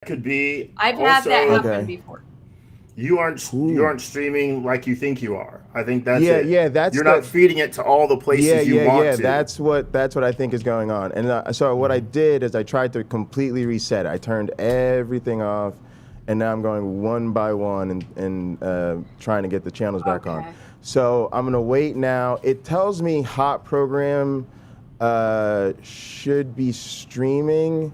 Could be. I've had that happen before. You aren't streaming like you think you are. I think that's yeah, it. Yeah, that's you're not feeding it to all the places you want to. That's what I think is going on. And so what I did is I tried to completely reset it. I turned everything off, and now I'm going one by one and trying to get the channels back on. So I'm gonna wait now. It tells me hot program should be streaming.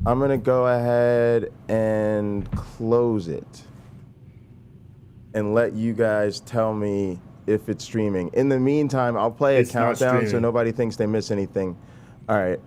I'm gonna go ahead and close it and let you guys tell me if it's streaming. In the meantime, I'll play a countdown so nobody thinks they miss anything. All right.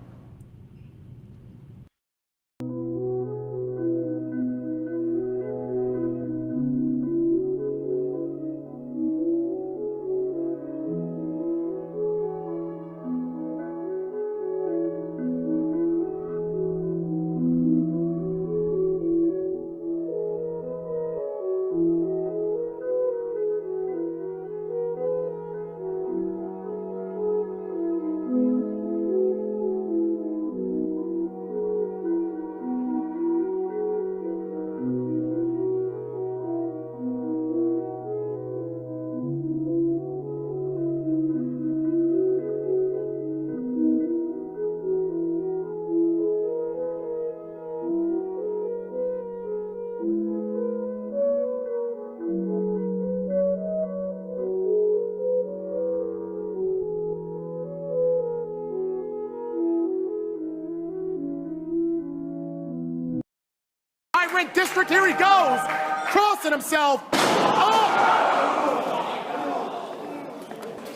District, here he goes, crossing himself. Oh!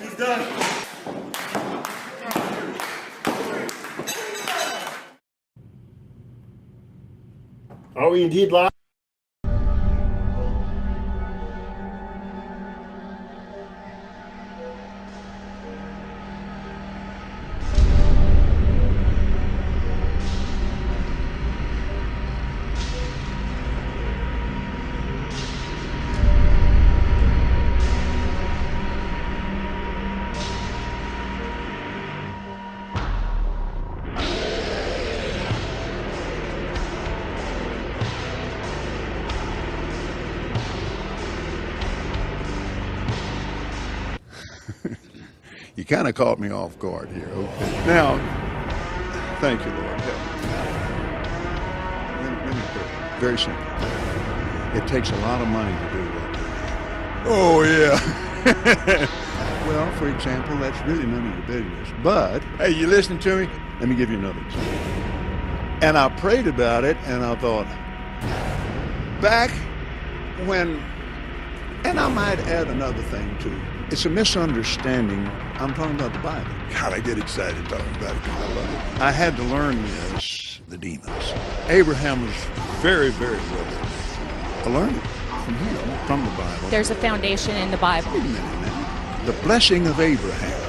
He's done. Are we indeed live? You kind of caught me off guard here. Okay. Now, thank you, Lord. Really quick. Very simple. It takes a lot of money to do that. Oh, yeah. Well, for example, that's really none of your business. But, hey, you listening to me? Let me give you another example. And I prayed about it, and I thought, back when, and I might add another thing, too. It's a misunderstanding. I'm talking about the Bible. God, I get excited talking about it because I love it. I had to learn this, the demons. Abraham was very, very well. I learned it from the Bible. There's a foundation in the Bible. Wait a minute now. The blessing of Abraham.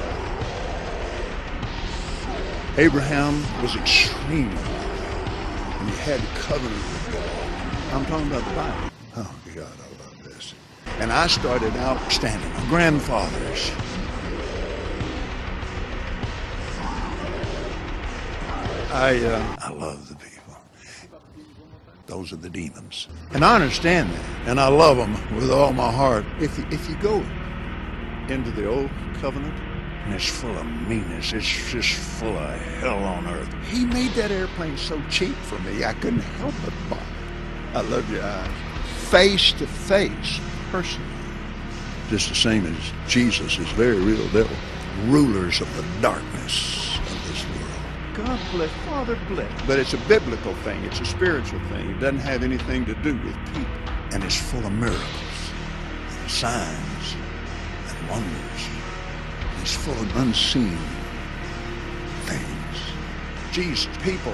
Abraham was extremely wealthy, and he had a covenant with God. I'm talking about the Bible. Oh, God, I love this. And I started out standing. My grandfathers. I love the people. Those are the demons. And I understand that. And I love them with all my heart. If you go into the old covenant, and it's full of meanness, it's just full of hell on earth. He made that airplane so cheap for me, I couldn't help but buy it. I love your eyes. Face to face, personally. Just the same as Jesus is very real devil. Rulers of the darkness of this world. God bless, Father bless. But it's a biblical thing, it's a spiritual thing. It doesn't have anything to do with people. And it's full of miracles, and signs, and wonders. It's full of unseen things. Jesus, people,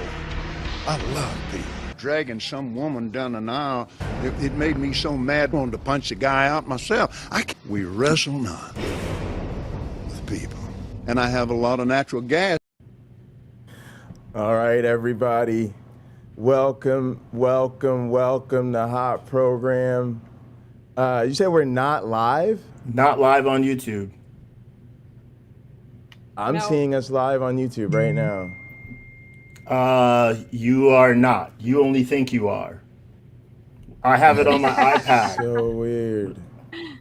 I love people. Dragging some woman down an aisle, it made me so mad I wanted to punch the guy out myself. We wrestle not with people. And I have a lot of natural gas. All right, everybody. Welcome to Hot Program. You said we're not live? Not live on YouTube. I'm seeing us live on YouTube right now. You are not. You only think you are. I have it on my iPad. So weird.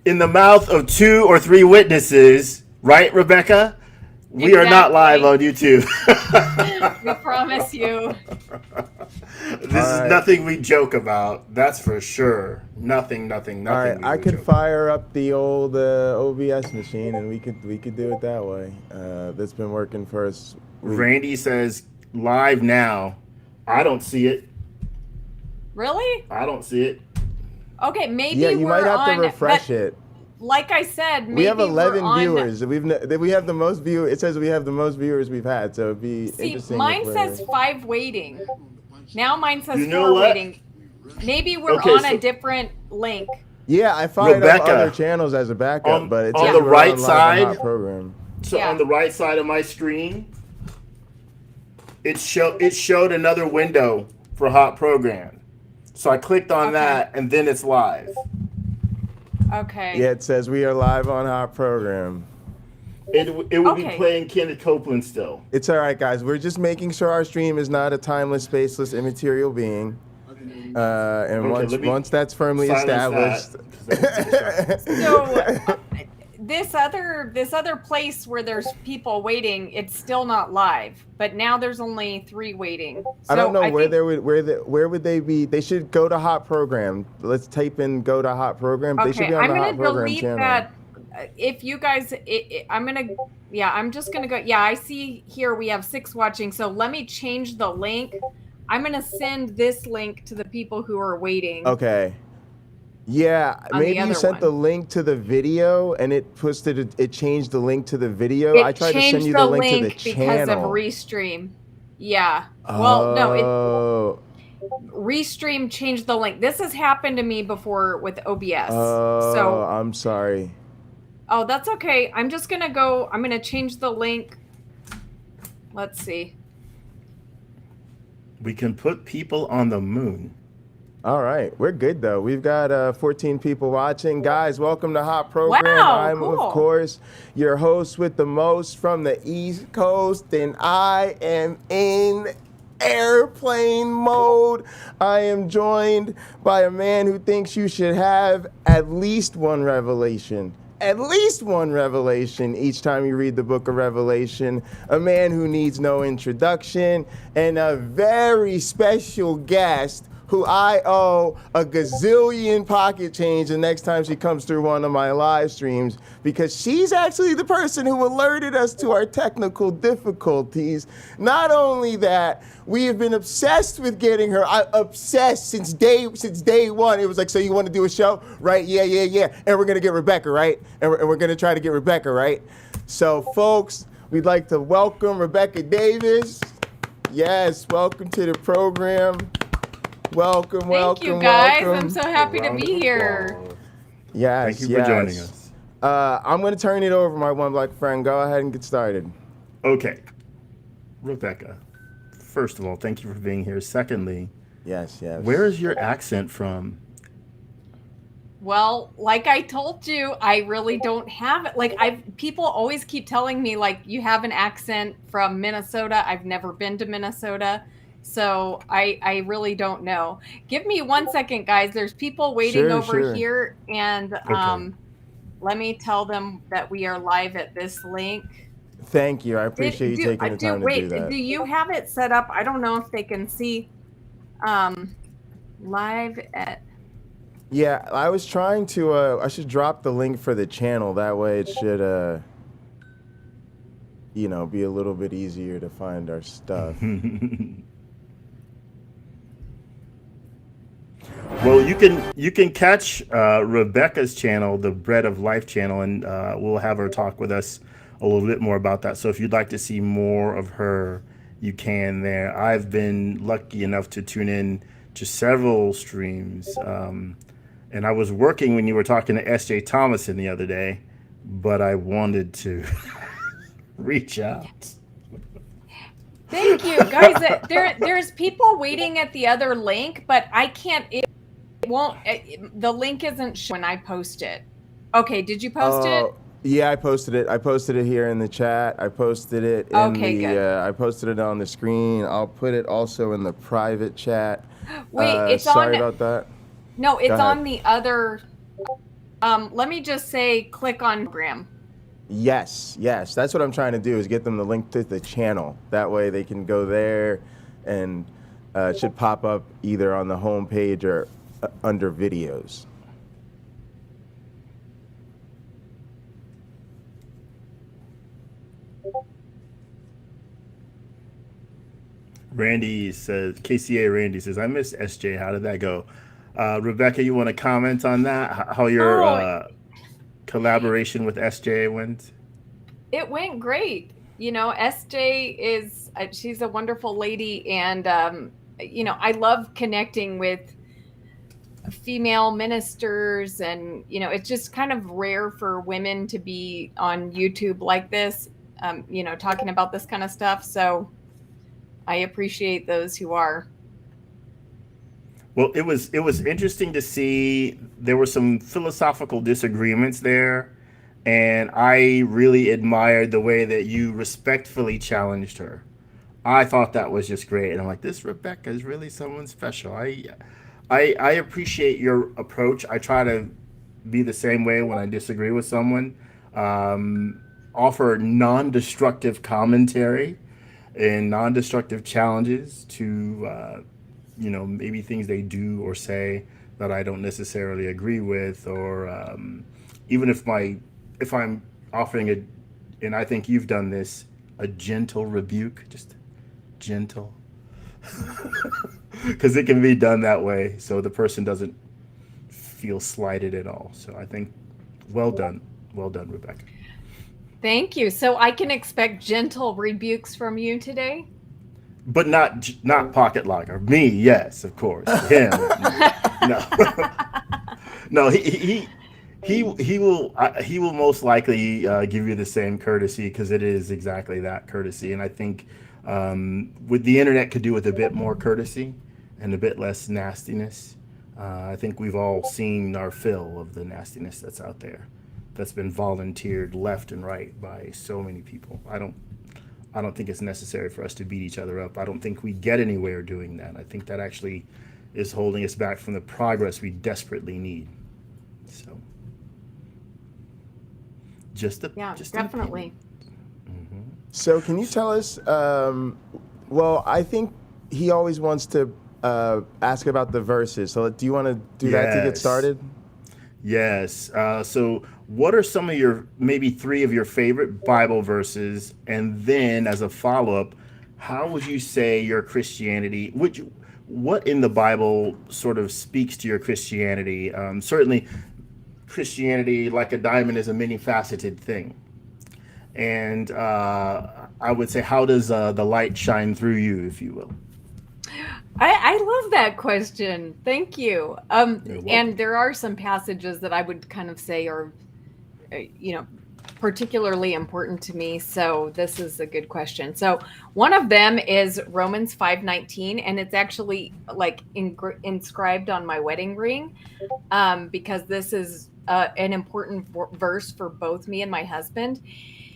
In the mouth of 2 or 3 witnesses, right, Rebekah? We are not live on YouTube. We promise you. This is nothing we joke about. That's for sure. Nothing. All right, I could fire up the old OBS machine, and we could do it that way. That's been working for us. Randy says live now. I don't see it. Really? I don't see it. Okay, maybe Yeah, you we're might have on, to refresh it. Like I said, maybe We have 11 we're on, viewers. We have the most viewers. It says we have the most viewers we've had. So it'd be interesting. Mine says 5 waiting. Now mine says You know 4 what? waiting. Maybe we're Okay, on so- a different link. Yeah, I fired up Rebekah, other channels as a backup, but it's on the right side. program. So Yeah. on the right side of my screen, it showed another window for Hot Program. So I clicked on that, and then it's live. Okay. Yeah, it says we are live on Hot Program. It would be playing Kenneth Copeland still. It's all right, guys. We're just making sure our stream is not a timeless, spaceless, immaterial being. And once that's firmly established. So this other place where there's people waiting, it's still not live. But now there's only 3 waiting. So I don't know where would they be? They should go to Hot Program. Let's type in go to Hot Program. They should be on the Hot Program channel. That. If you guys, I'm just gonna go. Yeah, I see here we have 6 watching. So let me change the link. I'm gonna send this link to the people who are waiting. Okay. Yeah, maybe you sent the one. link to the video and it changed the link to the video. I tried to send you the link to the channel. Because of Restream. Yeah. Well, no, Restream changed the link. This has happened to me before with OBS. So I'm sorry. Oh, that's okay. I'm just gonna go. I'm gonna change the link. Let's see. We can put people on the moon. All right, we're good though. We've got 14 people watching. Guys, welcome to Hot Program. Wow, I'm cool. of course your host with the most from the East Coast, and I am in airplane mode. I am joined by a man who thinks you should have at least one revelation. At least one revelation each time you read the book of Revelation. A man who needs no introduction, and a very special guest who I owe a gazillion pocket change the next time she comes through one of my live streams, because she's actually the person who alerted us to our technical difficulties. Not only that, we have been obsessed with getting her, obsessed since day one. It was like, so you want to do a show? Right, yeah. And we're going to get Rebekah, right? And we're going to try to get Rebekah, right? So, folks, we'd like to welcome Rebekah Davis. Yes, welcome to the program. Welcome. Thank you, guys. I'm so happy to be here. Yes, thank you for joining us. I'm going to turn it over, my one black friend. Go ahead and get started. Okay. Rebekah, first of all, thank you for being here. Secondly, yes. Where is your accent from? Well, like I told you, I really don't have it. Like people always keep telling me, like, you have an accent from Minnesota. I've never been to Minnesota. So I really don't know. Give me 1 second, guys. There's people waiting over here, and let me tell them that we are live at this link. Thank you. I appreciate you taking the time to do that. Do you have it set up? I don't know if they can see live at... Yeah, I was trying to, I should drop the link for the channel. That way it should, be a little bit easier to find our stuff. Well, you can catch Rebekah's channel, the Bread of Life channel, and we'll have her talk with us a little bit more about that. So if you'd like to see more of her, you can there. I've been lucky enough to tune in to several streams, and I was working when you were talking to S.J. Thomason the other day, but I wanted to reach out. Thank you, guys. There's people waiting at the other link, but I can't. It won't. The link isn't when I post it. Okay, did you post it? Yeah, I posted it. I posted it here in the chat. I posted it in I posted it on the screen. I'll put it also in the private chat. Wait, it's sorry on. About that. No, it's ahead. on the other. Let me just say, click on Graham. Yes, that's what I'm trying to do, is get them the link to the channel. That way they can go there, and it should pop up either on the home page or under videos. Randy says, KCA Randy says, I miss SJ. How did that go? Rebekah, you want to comment on that? How your collaboration with SJ went? It went great. You know, SJ is, she's a wonderful lady. And, you know, I love connecting with female ministers. And, you know, it's just kind of rare for women to be on YouTube like this, you know, talking about this kind of stuff. So I appreciate those who are. Well, it was interesting to see. There were some philosophical disagreements there, and I really admired the way that you respectfully challenged her. I thought that was just great, and I'm like, this Rebekah is really someone special. I appreciate your approach. I try to be the same way when I disagree with someone. Offer non-destructive commentary and non-destructive challenges to you know, maybe things they do or say that I don't necessarily agree with, or even if I'm offering and I think you've done this, a gentle rebuke, just gentle, because it can be done that way, so the person doesn't feel slighted at all. So I think, well done, Rebekah. Thank you. So I can expect gentle rebukes from you today? But not Pocketlocker. Me, yes, of course. Him, no. No, he will most likely give you the same courtesy, because it is exactly that, courtesy. And I think with the internet could do with a bit more courtesy and a bit less nastiness. I think we've all seen our fill of the nastiness that's out there, that's been volunteered left and right by so many people. I don't think it's necessary for us to beat each other up. I don't think we get anywhere doing that. I think that actually is holding us back from the progress we desperately need. So, definitely. Mm-hmm. So can you tell us, well, I think he always wants to ask about the verses. So do you want to do that to get started? Yes. So what are some of your, maybe 3 of your favorite Bible verses? And then as a follow-up, how would you say your Christianity, what in the Bible sort of speaks to your Christianity? Certainly Christianity, like a diamond, is a many-faceted thing. And I would say, how does the light shine through you, if you will? I love that question. Thank you. And there are some passages that I would kind of say are, you know, particularly important to me. So this is a good question. So one of them is Romans 5:19, and it's actually like inscribed on my wedding ring, because this is an important verse for both me and my husband.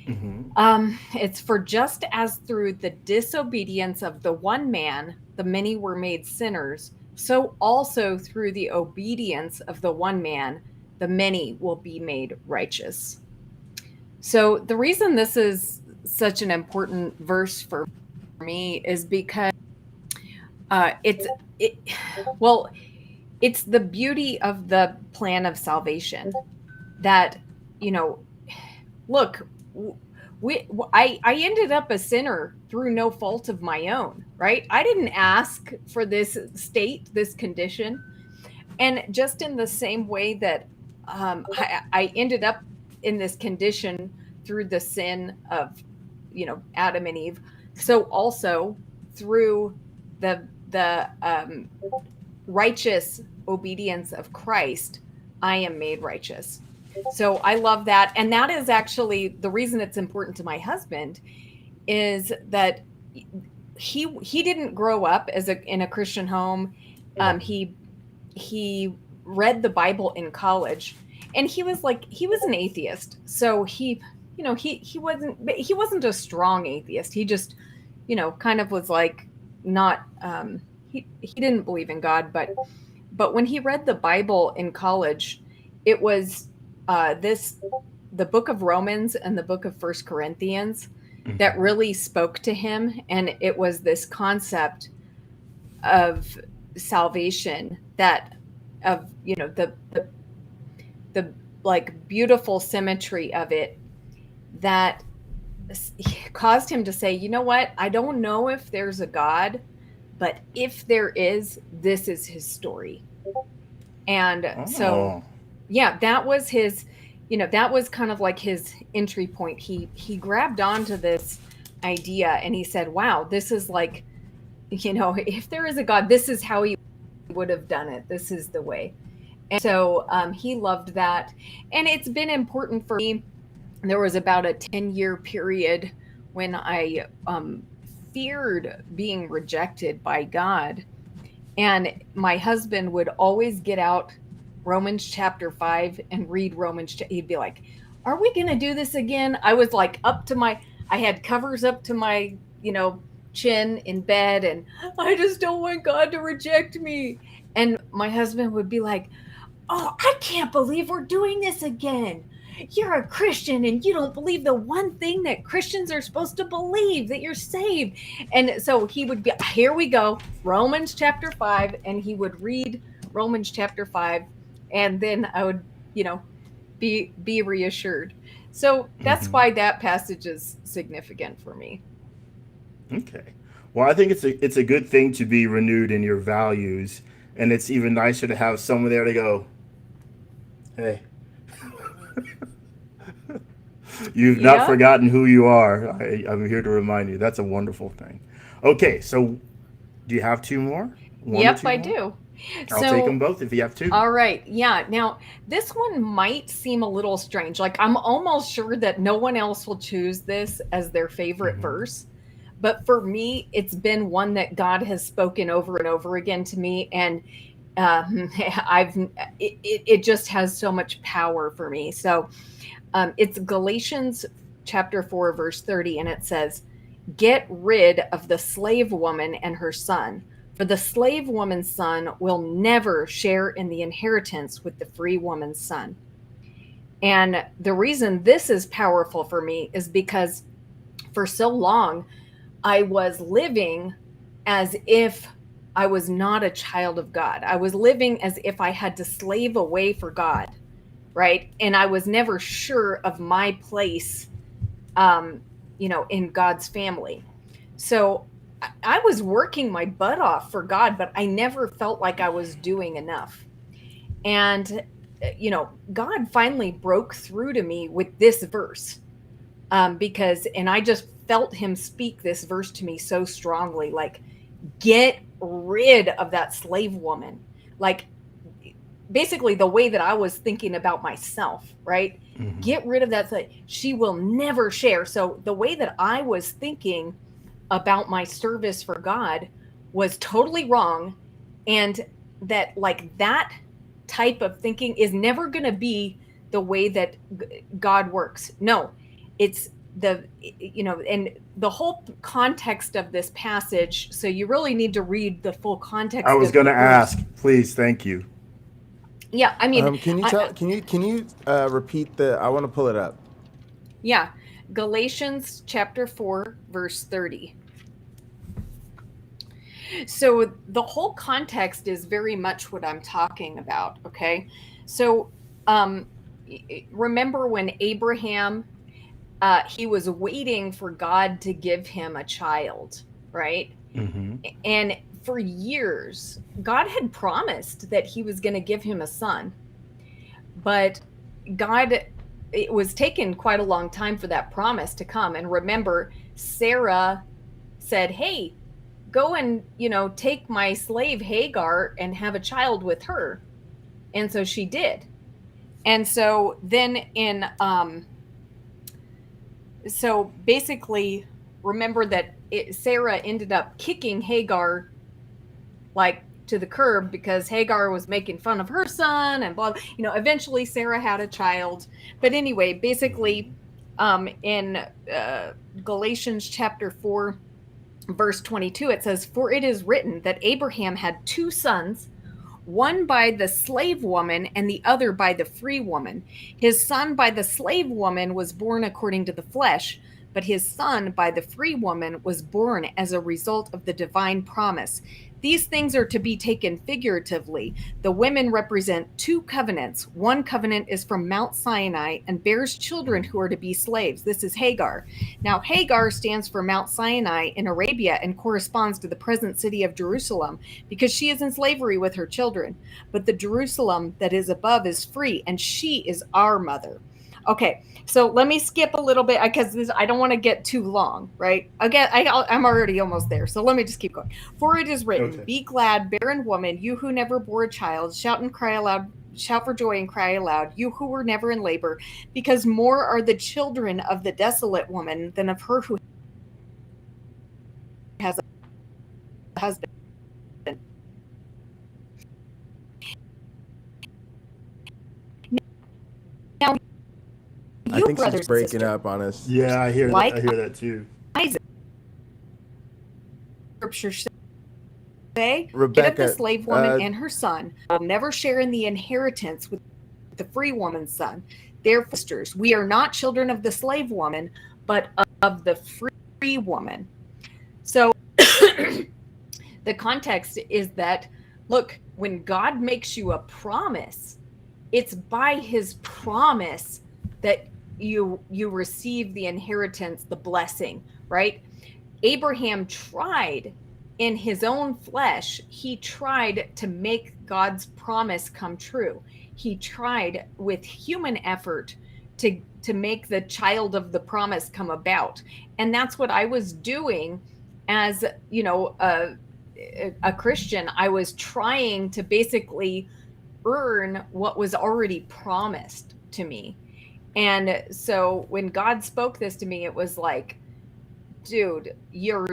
Mm-hmm. It's, for just as through the disobedience of the one man, the many were made sinners, so also through the obedience of the one man, the many will be made righteous. So the reason this is such an important verse for me is because it's the beauty of the plan of salvation that, you know, look, I ended up a sinner through no fault of my own, right? I didn't ask for this state, this condition. And just in the same way that I ended up in this condition through the sin of, you know, Adam and Eve, so also through the righteous obedience of Christ, I am made righteous. So I love that. And that is actually the reason it's important to my husband, is that he didn't grow up in a Christian home. He read the Bible in college, and he was an atheist. So he wasn't a strong atheist. He just, you know, kind of was like not, he didn't believe in God, but when he read the Bible in college, it was the book of Romans and the book of First Corinthians that really spoke to him. And it was this concept of salvation, that of, you know, the like beautiful symmetry of it, that caused him to say, you know what, I don't know if there's a God, but if there is, this is his story. And so, yeah, that was his, you know, that was kind of like his entry point. He grabbed onto this idea and he said, wow, this is like, you know, if there is a God, this is how he would have done it. This is the way. And so he loved that. And it's been important for me. There was about a 10-year period when I feared being rejected by God. And my husband would always get out Romans chapter 5 and read Romans. He'd be like, are we going to do this again? I was like I had covers up to my, you know, chin in bed, and I just don't want God to reject me. And my husband would be like, oh, I can't believe we're doing this again. You're a Christian and you don't believe the one thing that Christians are supposed to believe, that you're saved. And so he would be, here we go, Romans chapter 5. And he would read Romans chapter 5. And then I would, you know, be reassured. So that's why that passage is significant for me. Okay. Well, I think it's a good thing to be renewed in your values. And it's even nicer to have someone there to go, hey, you've not forgotten who you are. I'm here to remind you. That's a wonderful thing. Okay, so do you have two more? Yep, I do. I'll take them both if you have two. All right. Yeah. Now, this one might seem a little strange. Like, I'm almost sure that no one else will choose this as their favorite verse. But for me, it's been one that God has spoken over and over again to me. And it just has so much power for me. So it's Galatians chapter 4, verse 30. And it says, get rid of the slave woman and her son, for the slave woman's son will never share in the inheritance with the free woman's son. And the reason this is powerful for me is because for so long, I was living as if I was not a child of God. I was living as if I had to slave away for God, right? And I was never sure of my place, you know, in God's family. So I was working my butt off for God, but I never felt like I was doing enough. And, you know, God finally broke through to me with this verse and I just felt him speak this verse to me so strongly, like, get rid of that slave woman. Like, basically the way that I was thinking about myself, right? Get rid of that. She will never share. So the way that I was thinking about my service for God was totally wrong. And that, like, that type of thinking is never going to be the way that God works. No, it's you know, and the whole context of this passage. So you really need to read the full context. I was going to ask, please. Thank you. Yeah. I mean, can you repeat I want to pull it up. Yeah. Galatians chapter 4, verse 30. So the whole context is very much what I'm talking about. Okay. So, remember when Abraham, he was waiting for God to give him a child, right? And for years, God had promised that he was going to give him a son. But it was taking quite a long time for that promise to come. And remember, Sarah said, hey, go and, you know, take my slave Hagar and have a child with her. And so she did. And so then so basically, remember that Sarah ended up kicking Hagar, like, to the curb because Hagar was making fun of her son and blah, you know, eventually Sarah had a child. But anyway, basically, in Galatians chapter 4, verse 22, it says, for it is written that Abraham had two sons, one by the slave woman and the other by the free woman. His son by the slave woman was born according to the flesh, but his son by the free woman was born as a result of the divine promise. These things are to be taken figuratively. The women represent two covenants. One covenant is from Mount Sinai and bears children who are to be slaves. This is Hagar. Now, Hagar stands for Mount Sinai in Arabia and corresponds to the present city of Jerusalem because she is in slavery with her children. But the Jerusalem that is above is free, and she is our mother. Okay, so let me skip a little bit because I don't want to get too long, right? Again, I'm already almost there, so let me just keep going. For it is written, Okay. Be glad, barren woman, you who never bore a child, shout and cry aloud, shout for joy and cry aloud, you who were never in labor, because more are the children of the desolate woman than of her who has a husband. Now, I you think brothers she's and breaking sisters, up on us. Yeah, I hear Like- that. I hear that too. Isaac, Scripture say, get up Rebekah, the slave woman and her son will never share in the inheritance with the free woman's son. Their sisters, we are not children of the slave woman, but of the free woman. So the context is that, look, when God makes you a promise, it's by his promise that you receive the inheritance, the blessing, right? Abraham tried in his own flesh, he tried to make God's promise come true. He tried with human effort to make the child of the promise come about. And that's what I was doing as, you know, a Christian. I was trying to basically earn what was already promised to me. And so when God spoke this to me, it was like, dude, you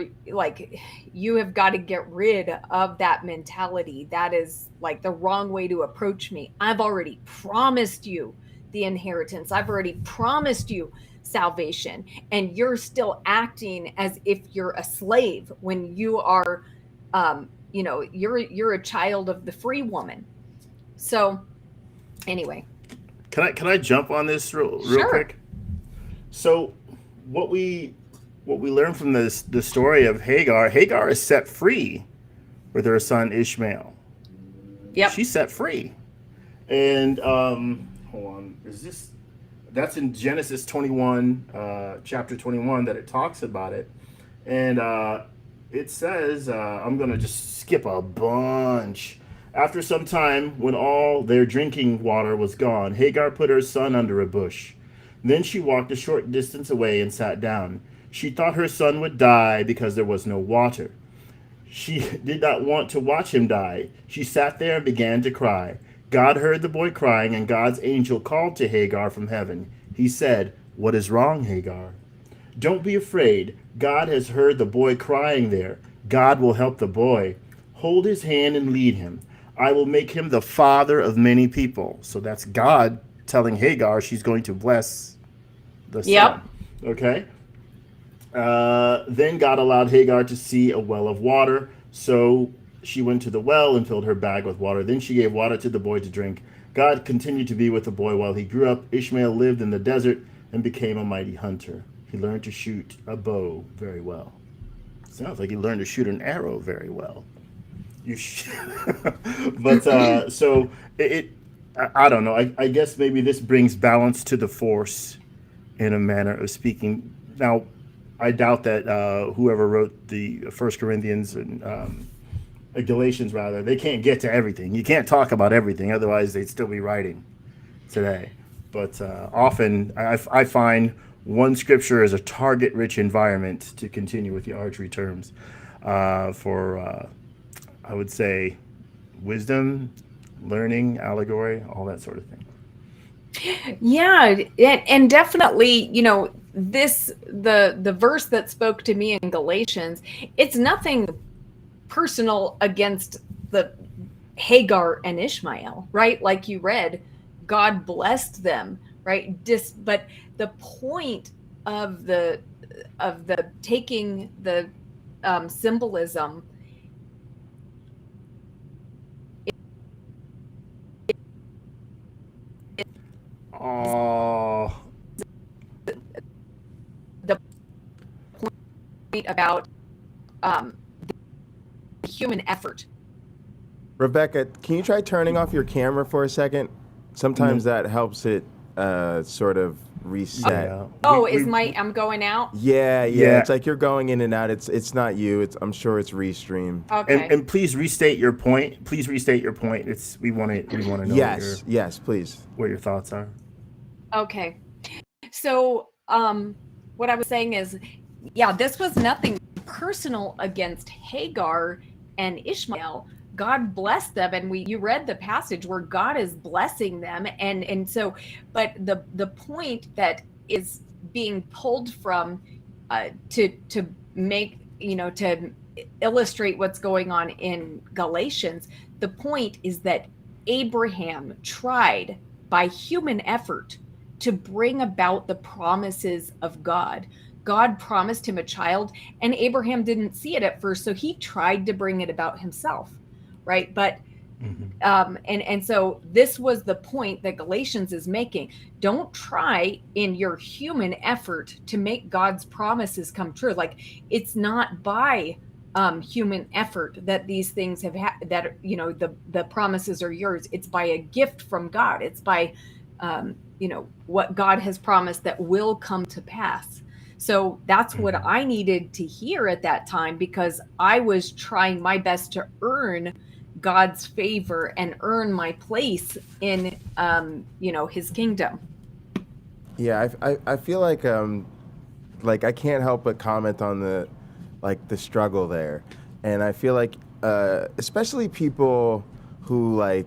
have got to get rid of that mentality. That is like the wrong way to approach me. I've already promised you the inheritance. I've already promised you salvation, and you're still acting as if you're a slave when you are, you're a child of the free woman. So anyway, Can I jump on this real Sure. quick? So what we learn from the story of Hagar is set free with her son Ishmael. yep. She's set free. And hold on, that's in Genesis 21, chapter 21 that it talks about it. And it says, I'm going to just skip a bunch. After some time, when all their drinking water was gone, Hagar put her son under a bush. Then she walked a short distance away and sat down. She thought her son would die because there was no water. She did not want to watch him die. She sat there and began to cry. God heard the boy crying, and God's angel called to Hagar from heaven. He said, "What is wrong, Hagar? Don't be afraid. God has heard the boy crying there. God will help the boy. Hold his hand and lead him. I will make him the father of many people." So that's God telling Hagar she's going to bless the son. Yep. Okay. Then God allowed Hagar to see a well of water. So she went to the well and filled her bag with water. Then she gave water to the boy to drink. God continued to be with the boy while he grew up. Ishmael lived in the desert and became a mighty hunter. He learned to shoot a bow very well. Sounds like he learned to shoot an arrow very well. But so I don't know. I guess maybe this brings balance to the force in a manner of speaking. Now, I doubt that whoever wrote the 1 Corinthians and Galatians, rather, they can't get to everything. You can't talk about everything, otherwise they'd still be writing today. But often I find one scripture is a target-rich environment, to continue with the archery terms, for I would say wisdom, learning, allegory, all that sort of thing. Yeah, and definitely, the verse that spoke to me in Galatians, it's nothing personal against the Hagar and Ishmael, right? Like you read, God blessed them, right? But the point of the taking the symbolism Oh, The point about the human effort. Rebekah, can you try turning off your camera for a second? Sometimes that helps it sort of reset. yeah. Oh, I'm going out? Yeah. Yeah. It's like you're going in and out. It's not you. I'm sure it's restreamed. Okay. And please restate your point. Please restate your point. We want to know Yes, please. what your thoughts are. Okay. So, what I was saying is, yeah, this was nothing personal against Hagar and Ishmael. God blessed them, and you read the passage where God is blessing them, and so, but the point that is being pulled from to make, to illustrate what's going on in Galatians, the point is that Abraham tried by human effort to bring about the promises of God. God promised him a child, and Abraham didn't see it at first, so he tried to bring it about himself, right? But and so this was the point that Galatians is making. Don't try in your human effort to make God's promises come true. Like, it's not by human effort that these things have that the promises are yours. It's by a gift from God. It's by what God has promised that will come to pass. So that's what I needed to hear at that time, because I was trying my best to earn God's favor and earn my place in his kingdom. Yeah, I feel like I can't help but comment on the struggle there. And I feel like especially people who are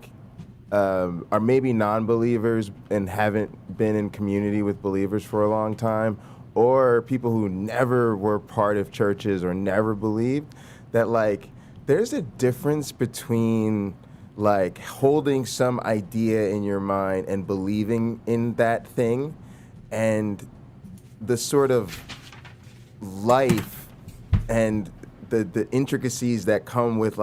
maybe non-believers and haven't been in community with believers for a long time, or people who never were part of churches or never believed, that there's a difference between holding some idea in your mind and believing in that thing, and the sort of life and the intricacies that come with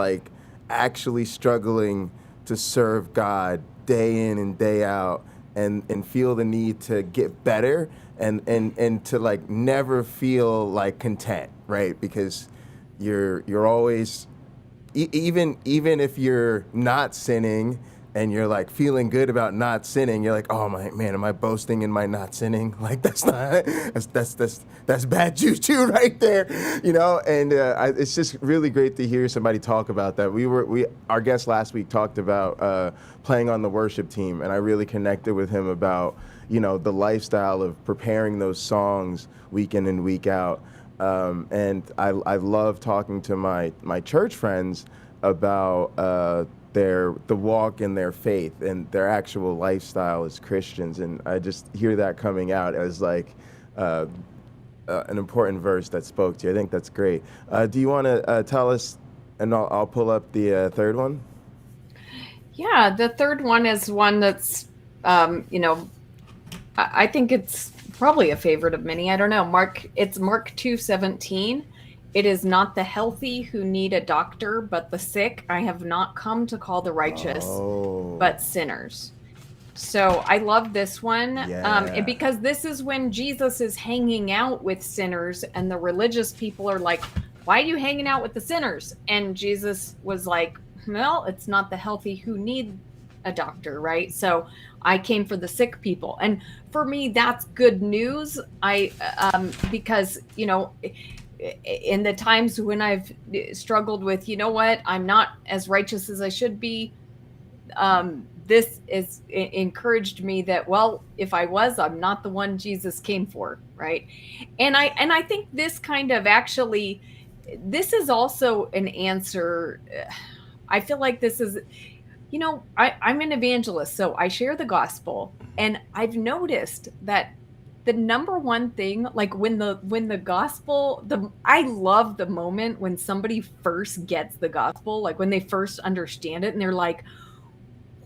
actually struggling to serve God day in and day out, and feel the need to get better, and to never feel content, right? Because you're always, even if you're not sinning and you're feeling good about not sinning, you're oh my man, am I boasting in my not sinning? That's bad juju right there, And it's just really great to hear somebody talk about that. Our guest last week talked about playing on the worship team, and I really connected with him about the lifestyle of preparing those songs week in and week out. And I love talking to my church friends about the walk in their faith and their actual lifestyle as Christians, and I just hear that coming out as an important verse that spoke to you. I think that's great. Do you want to tell us, and I'll pull up the third one? Yeah, the third one is one that's, I think it's probably a favorite of many. I don't know. It's Mark 2:17. It is not the healthy who need a doctor, but the sick. I have not come to call the righteous, but sinners. So I love this one. And because this is when Jesus is hanging out with sinners, and the religious people are like, why are you hanging out with the sinners? And Jesus was like, well, it's not the healthy who need a doctor, right? So I came for the sick people. And for me, that's good news. Because, in the times when I've struggled with, I'm not as righteous as I should be, this is encouraged me that, well, if I was, I'm not the one Jesus came for, right? And I think this kind of actually, this is also an answer. I feel like this is, I'm an evangelist, so I share the gospel, and I've noticed that the number one thing, when the gospel, I love the moment when somebody first gets the gospel, when they first understand it, and they're like,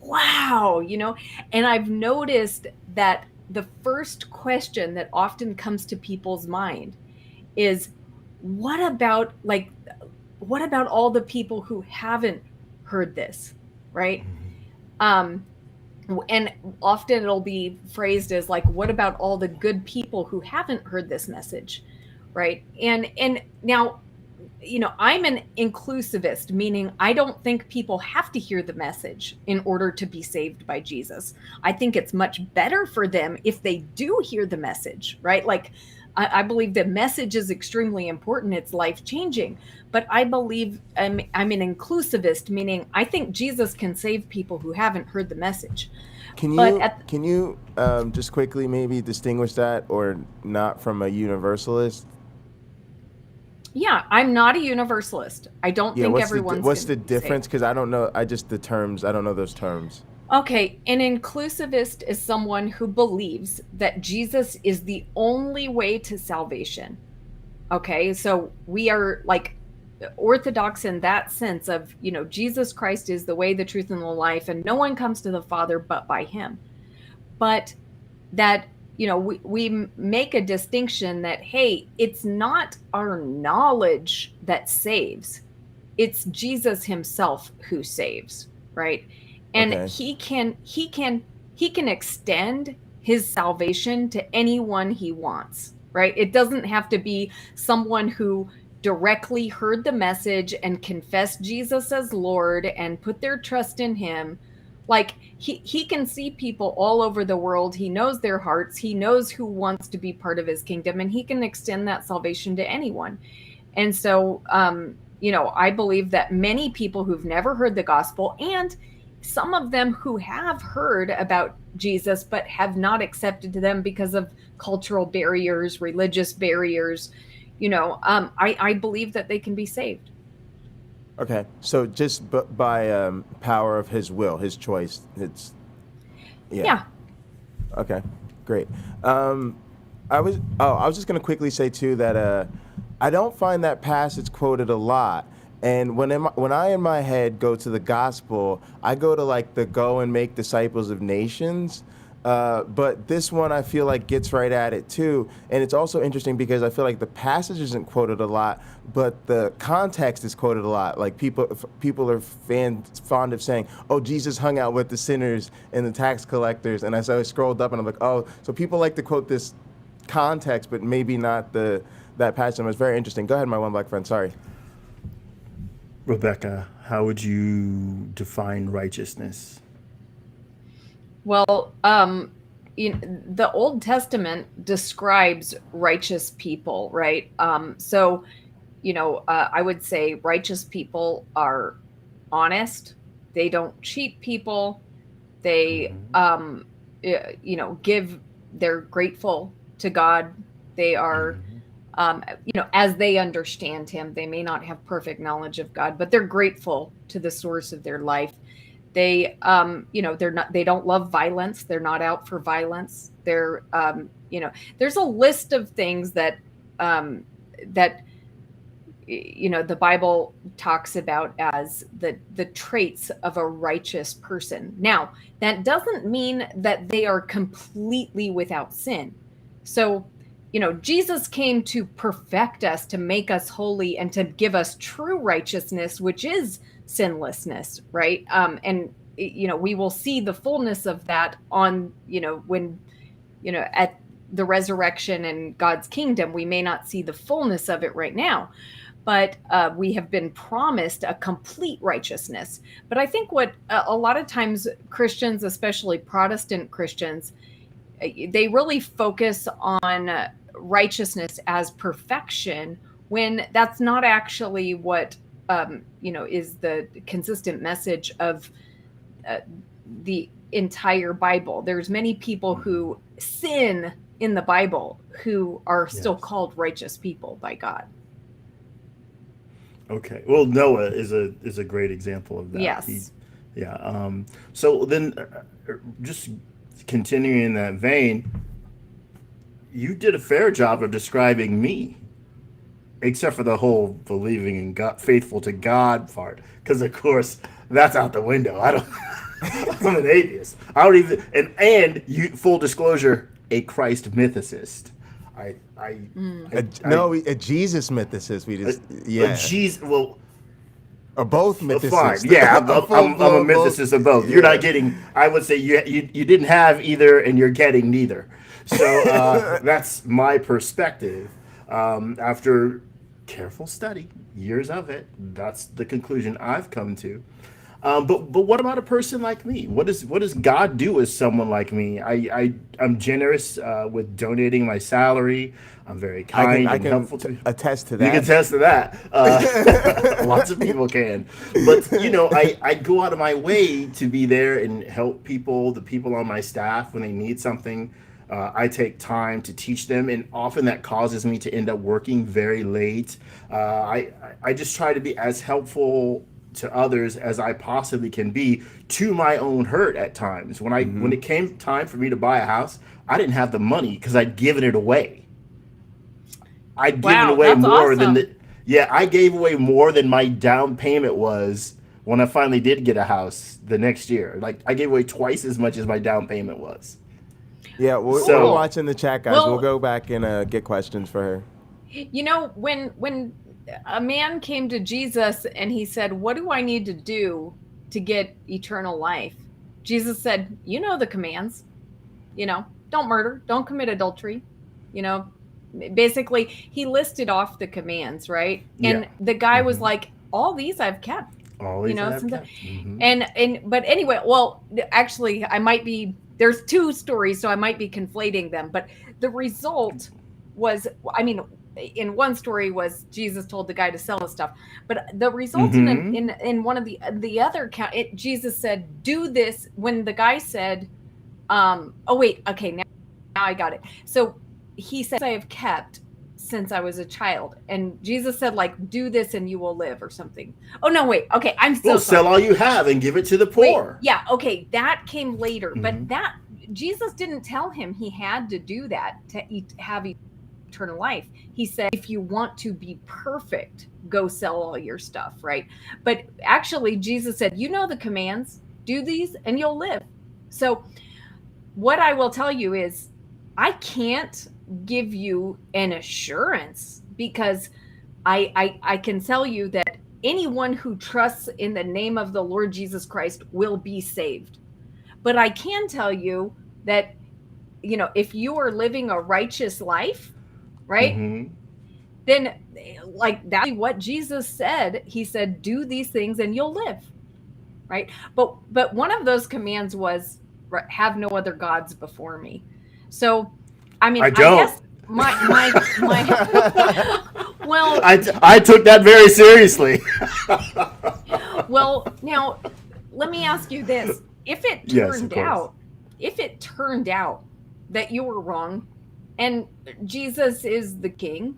wow, and I've noticed that the first question that often comes to people's mind is, what about all the people who haven't heard this, right? And often it'll be phrased as like, what about all the good people who haven't heard this message, right? And now, I'm an inclusivist, meaning I don't think people have to hear the message in order to be saved by Jesus. I think it's much better for them if they do hear the message, right? Like, I believe the message is extremely important. It's life-changing. But I believe I'm an inclusivist, meaning I think Jesus can save people who haven't heard the message. Can you just quickly maybe distinguish that or not from a universalist? Yeah, I'm not a universalist. I don't think everyone's. What's the difference? Because I don't know. I don't know those terms. Okay, an inclusivist is someone who believes that Jesus is the only way to salvation. Okay, so we are like orthodox in that sense of, Jesus Christ is the way, the truth, and the life, and no one comes to the Father but by him. But that, we make a distinction that, hey, it's not our knowledge that saves. It's Jesus himself who saves, right? And Okay. he can extend his salvation to anyone he wants, right? It doesn't have to be someone who directly heard the message and confessed Jesus as Lord and put their trust in him. Like, he can see people all over the world. He knows their hearts. He knows who wants to be part of his kingdom, and he can extend that salvation to anyone. And so, I believe that many people who've never heard the gospel, and some of them who have heard about Jesus but have not accepted them because of cultural barriers, religious barriers, I believe that they can be saved. Okay, so just by power of his will, his choice, Yeah. Okay, great. I was just gonna quickly say too that I don't find that passage quoted a lot. And when I in my head go to the gospel, I go to like the go and make disciples of nations. But this one I feel like gets right at it too. And it's also interesting because I feel like the passage isn't quoted a lot, but the context is quoted a lot. Like people are fond of saying, oh, Jesus hung out with the sinners and the tax collectors. And I scrolled up and I'm like, oh, so people like to quote this context, but maybe not that passage. It's very interesting. Go ahead, my one black friend. Sorry. Rebekah, how would you define righteousness? Well, the Old Testament describes righteous people, right? So, I would say righteous people are honest. They don't cheat people. They, they're grateful to God. They are, as they understand him. They may not have perfect knowledge of God, but they're grateful to the source of their life. They, they don't love violence. They're not out for violence. They're, there's a list of things that the Bible talks about as the traits of a righteous person. Now, that doesn't mean that they are completely without sin. So, Jesus came to perfect us, to make us holy, and to give us true righteousness, which is sinlessness, right? And we will see the fullness of that on, when, at the resurrection and God's kingdom. We may not see the fullness of it right now, but we have been promised a complete righteousness. But I think what a lot of times Christians, especially Protestant Christians, they really focus on righteousness as perfection, when that's not actually what is the consistent message of the entire Bible. There's many people who sin in the Bible who are still called righteous people by God. Okay. Well, Noah is a great example of that. Yes. So then, just continuing in that vein, you did a fair job of describing me, except for the whole believing in God, faithful to God part, because of course that's out the window. I'm an atheist. I don't even, and you, full disclosure, a Christ mythicist. A Jesus mythicist. We just Jesus. Well, both Fine. mythicist. Yeah, I'm a Full-blown mythicist of both. Yeah. You're not getting. I would say you didn't have either, and you're getting neither. So that's my perspective. After careful study, years of it, that's the conclusion I've come to. But what about a person like me? What does God do with someone like me? I'm generous with donating my salary. I'm very kind I and can helpful to. attest to You that. can attest to that. Lots of people can. But, I go out of my way to be there and help people, the people on my staff, when they need something. I take time to teach them, and often that causes me to end up working very late. I just try to be as helpful to others as I possibly can be, to my own hurt at times. When it came time for me to buy a house, I didn't have the money because I'd given it away. I'd given away that's more than awesome. I gave away more than my down payment was when I finally did get a house the next year. Like, I gave away twice as much as my down payment was. Yeah, we're So- watching the chat, guys. Well- We'll go back and get questions for her. When a man came to Jesus and he said, "What do I need to do to get eternal life?" Jesus said, "You know the commands. Don't murder, don't commit adultery." Basically, he listed off the commands, right? And Yeah. the guy was like, "All these I've kept." Always have since kept. Mhm. But anyway, well, actually, there's two stories, so I might be conflating them. But the result was, in one story was Jesus told the guy to sell his stuff, but the result in one of the other account, Jesus said, "Do this." When the guy said, "Oh wait, okay, now I got it." So he said, "I have kept since I was a child," and Jesus said, like, "Do this and you will live," or something. Oh no, wait, okay, I'm so Well, sorry. sell all you have and give it to the Wait, poor. yeah, okay, that came later, Mhm. but that Jesus didn't tell him he had to do that to have eternal life. He said, if you want to be perfect, go sell all your stuff, right? But actually, Jesus said, "You know the commands, do these and you'll live." So what I will tell you is, I can't give you an assurance, because I can tell you that anyone who trusts in the name of the Lord Jesus Christ will be saved. But I can tell you that, if you are living a righteous life, right? Mhm. Then, like, that's what Jesus said. He said, "Do these things and you'll live," right? But one of those commands was, "Have no other gods before me." So, I I don't. guess my well, I took that very seriously. well, now let me ask you this: if it Yes, of turned out that you were wrong, and Jesus is the king,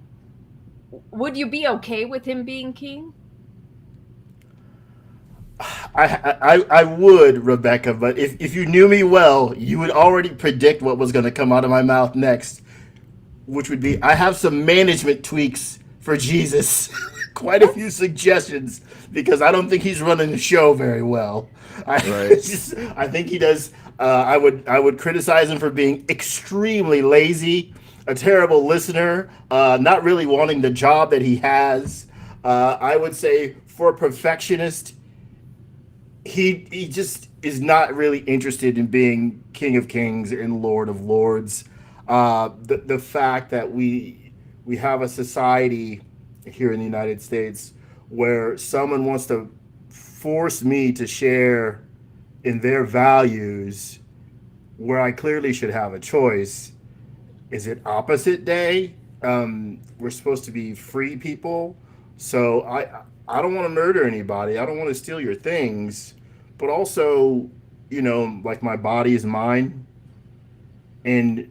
would you be okay with him being king? I would, Rebekah, but if you knew me well, you would already predict what was going to come out of my mouth next, which would be, I have some management tweaks for Jesus. Quite a few suggestions, because I don't think he's running the show very well. I think he does. I would criticize him for being extremely lazy, a terrible listener, not really wanting the job that he has. I would say, for a perfectionist, he just is not really interested in being King of Kings and Lord of Lords. The fact that we have a society here in the United States where someone wants to force me to share in their values, where I clearly should have a choice. Is it opposite day? We're supposed to be free people, so I don't want to murder anybody. I don't want to steal your things, but also, like, my body is mine, and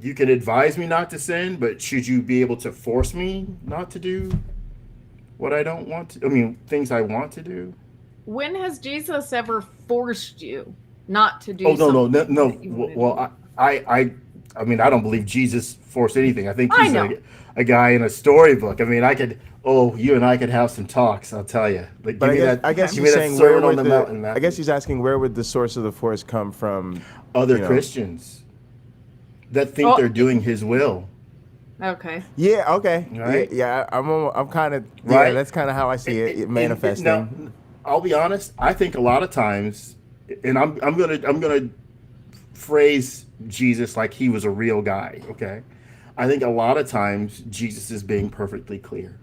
you can advise me not to sin, but should you be able to force me not to do what I don't want to? Things I want to do. When has Jesus ever forced you not to do? Oh, no. something that you wanna do? Well, I don't believe Jesus forced anything. I think I he's know. a guy in a storybook. You and I could have some talks, I'll tell you. Like, But I guess he's saying, where would I guess he's asking, where would the source of the force come from? Other Christians that think they're doing his will. Okay. Yeah. Okay. Right? Yeah. I'm kind of. Right? Yeah. That's kind of how I see it manifesting. Now, I'll be honest. I think a lot of times, and I'm gonna phrase Jesus like he was a real guy. Okay, I think a lot of times Jesus is being perfectly clear,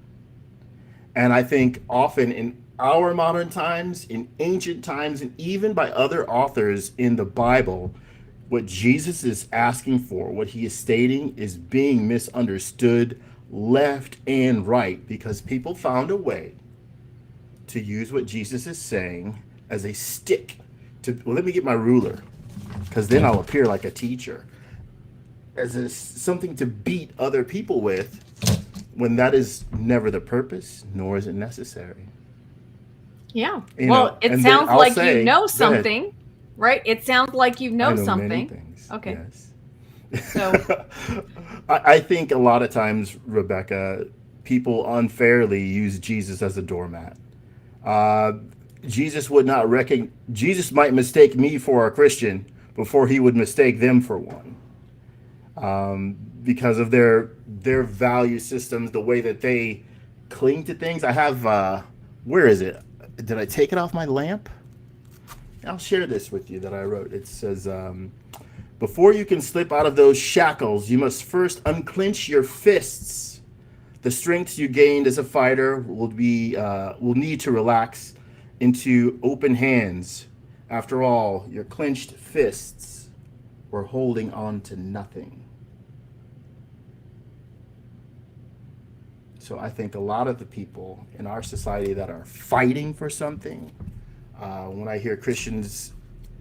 and I think often in our modern times, in ancient times, and even by other authors in the Bible, what Jesus is asking for, what he is stating, is being misunderstood left and right because people found a way to use what Jesus is saying as a stick to, well, let me get my ruler because then I'll appear like a teacher, something to beat other people with when that is never the purpose, nor is it necessary. Yeah. You Well, know, it and then sounds I'll like say- you know go ahead. something, right? It sounds like you know I know something. many things. Okay. Yes. So, I think a lot of times, Rebekah, people unfairly use Jesus as a doormat. Jesus would not Jesus might mistake me for a Christian before he would mistake them for one, because of their value systems, the way that they cling to things. I have where is it? Did I take it off my lamp? I'll share this with you that I wrote. It says, before you can slip out of those shackles, you must first unclench your fists. The strength you gained as a fighter will need to relax into open hands. After all, your clenched fists were holding on to nothing. So I think a lot of the people in our society that are fighting for something, when I hear Christians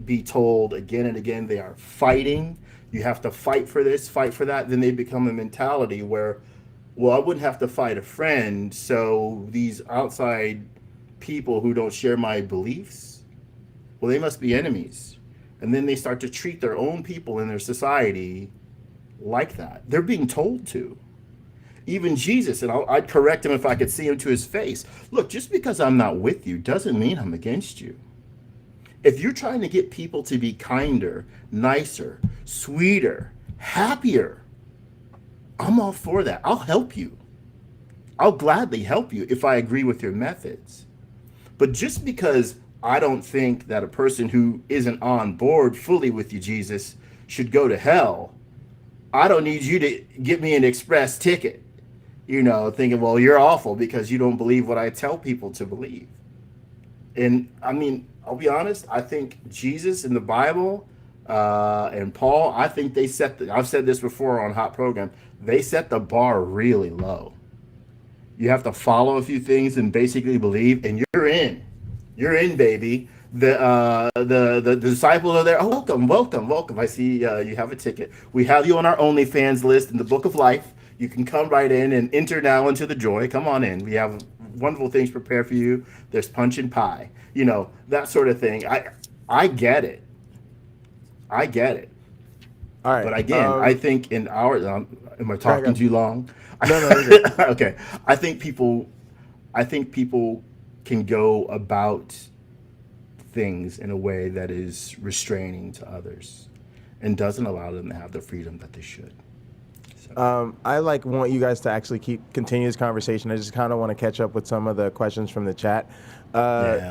be told again and again they are fighting, you have to fight for this, fight for that, then they become a mentality where, well, I wouldn't have to fight a friend, so these outside people who don't share my beliefs, well, they must be enemies. And then they start to treat their own people in their society like that. They're being told to. Even Jesus, and I'd correct him if I could see him to his face. Look, just because I'm not with you doesn't mean I'm against you. If you're trying to get people to be kinder, nicer, sweeter, happier, I'm all for that. I'll help you. I'll gladly help you if I agree with your methods. But just because I don't think that a person who isn't on board fully with you, Jesus, should go to hell, I don't need you to get me an express ticket, thinking, well, you're awful because you don't believe what I tell people to believe. And I mean, I'll be honest, I think Jesus in the Bible and Paul, I think they I've said this before on Hot Program, they set the bar really low. You have to follow a few things and basically believe, and you're in. You're in, baby. The disciples are there. Oh, welcome. I see you have a ticket. We have you on our OnlyFans list in the Book of Life. You can come right in and enter now into the joy. Come on in. We have wonderful things prepared for you. There's punch and pie. That sort of thing. I get it. All right. But again, I think in our am I talking too long? No. Okay. I think people can go about things in a way that is restraining to others and doesn't allow them to have the freedom that they should. So. I want you guys to actually continue this conversation. I just kind of want to catch up with some of the questions from the chat.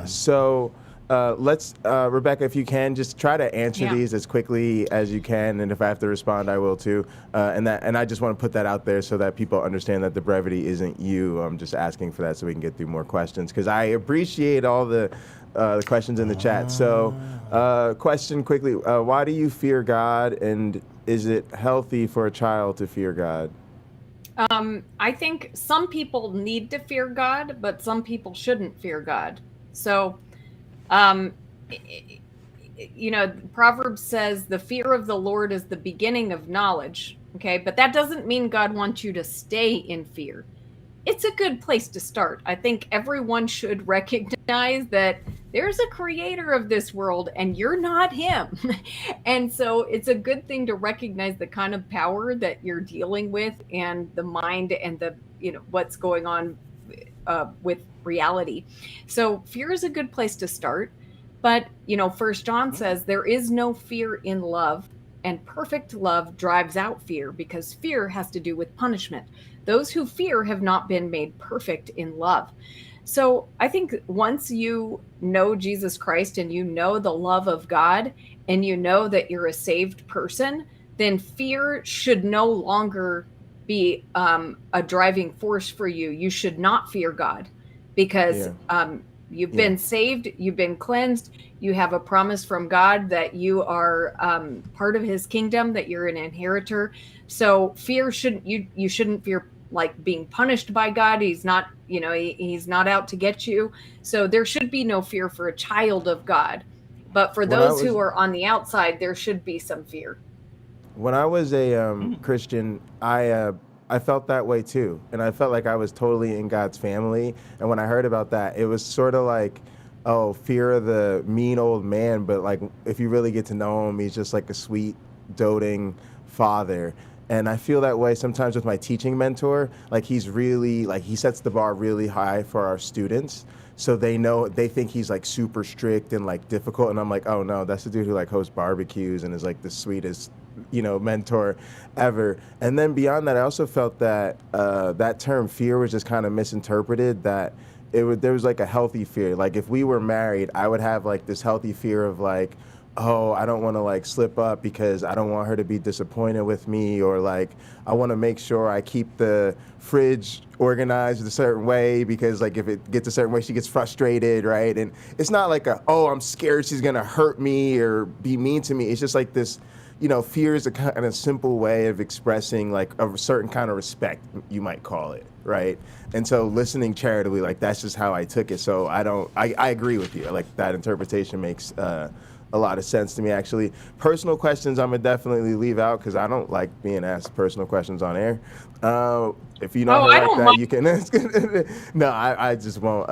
So let's, Rebekah, if you can, just try to answer these as quickly as you can, and if I have to respond, I will too. And I just want to put that out there so that people understand that the brevity isn't you. I'm just asking for that so we can get through more questions, because I appreciate all the questions in the chat. So, question quickly: why do you fear God, and is it healthy for a child to fear God? I think some people need to fear God, but some people shouldn't fear God. So, Proverbs says the fear of the Lord is the beginning of knowledge. Okay, but that doesn't mean God wants you to stay in fear. It's a good place to start. I think everyone should recognize that there's a creator of this world and you're not him. And so it's a good thing to recognize the kind of power that you're dealing with and the mind and the, what's going on with reality. So fear is a good place to start. But, 1 John says there is no fear in love. and perfect love drives out fear, because fear has to do with punishment. Those who fear have not been made perfect in love. So I think once you know Jesus Christ and you know the love of God and you know that you're a saved person, then fear should no longer be a driving force for you. You should not fear God, because you've been saved, you've been cleansed, you have a promise from God that you are part of his kingdom, that you're an inheritor. So fear you shouldn't fear like being punished by God. He's not, he's not out to get you. So there should be no fear for a child of God. But for those who are on the outside, there should be some fear. When I was a Christian, I felt that way too. And I felt like I was totally in God's family. And when I heard about that, it was sort of like, oh, fear of the mean old man. But like, if you really get to know him, he's just like a sweet, doting father. And I feel that way sometimes with my teaching mentor. Like he's really, like he sets the bar really high for our students. So they think he's like super strict and like difficult. And I'm like, oh no, that's the dude who like hosts barbecues and is like the sweetest, mentor ever. And then beyond that, I also felt that that term fear was just kind of misinterpreted, that there was like a healthy fear. Like if we were married, I would have like this healthy fear of like, oh, I don't want to like slip up because I don't want her to be disappointed with me, or like I want to make sure I keep the fridge organized a certain way because like if it gets a certain way, she gets frustrated, right? And it's not like I'm scared she's gonna hurt me or be mean to me. It's just like this, fear is a kind of simple way of expressing like a certain kind of respect, you might call it, right? And so listening charitably, like that's just how I took it. So I agree with you. Like that interpretation makes a lot of sense to me, actually. Personal questions I'm gonna definitely leave out because I don't like being asked personal questions on air. If you know like that, you can ask. No, I just won't.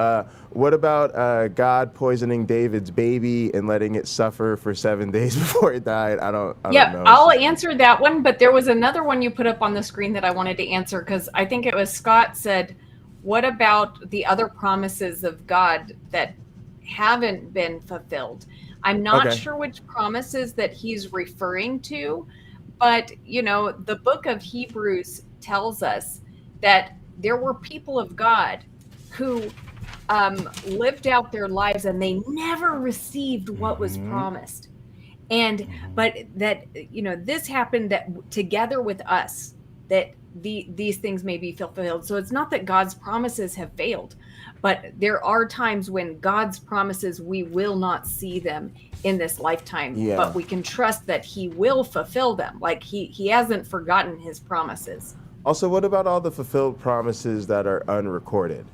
What about God poisoning David's baby and letting it suffer for 7 days before it died? I don't know. I'll answer that one, but there was another one you put up on the screen that I wanted to answer, because I think it was Scott said, what about the other promises of God that haven't been fulfilled? I'm not sure which promises that he's referring to, but, the book of Hebrews tells us that there were people of God who lived out their lives and they never received what was promised. But that, this happened together with us, that these things may be fulfilled. So it's not that God's promises have failed, but there are times when God's promises, we will not see them in this lifetime, but we can trust that he will fulfill them. Like he hasn't forgotten his promises. Also, what about all the fulfilled promises that are unrecorded?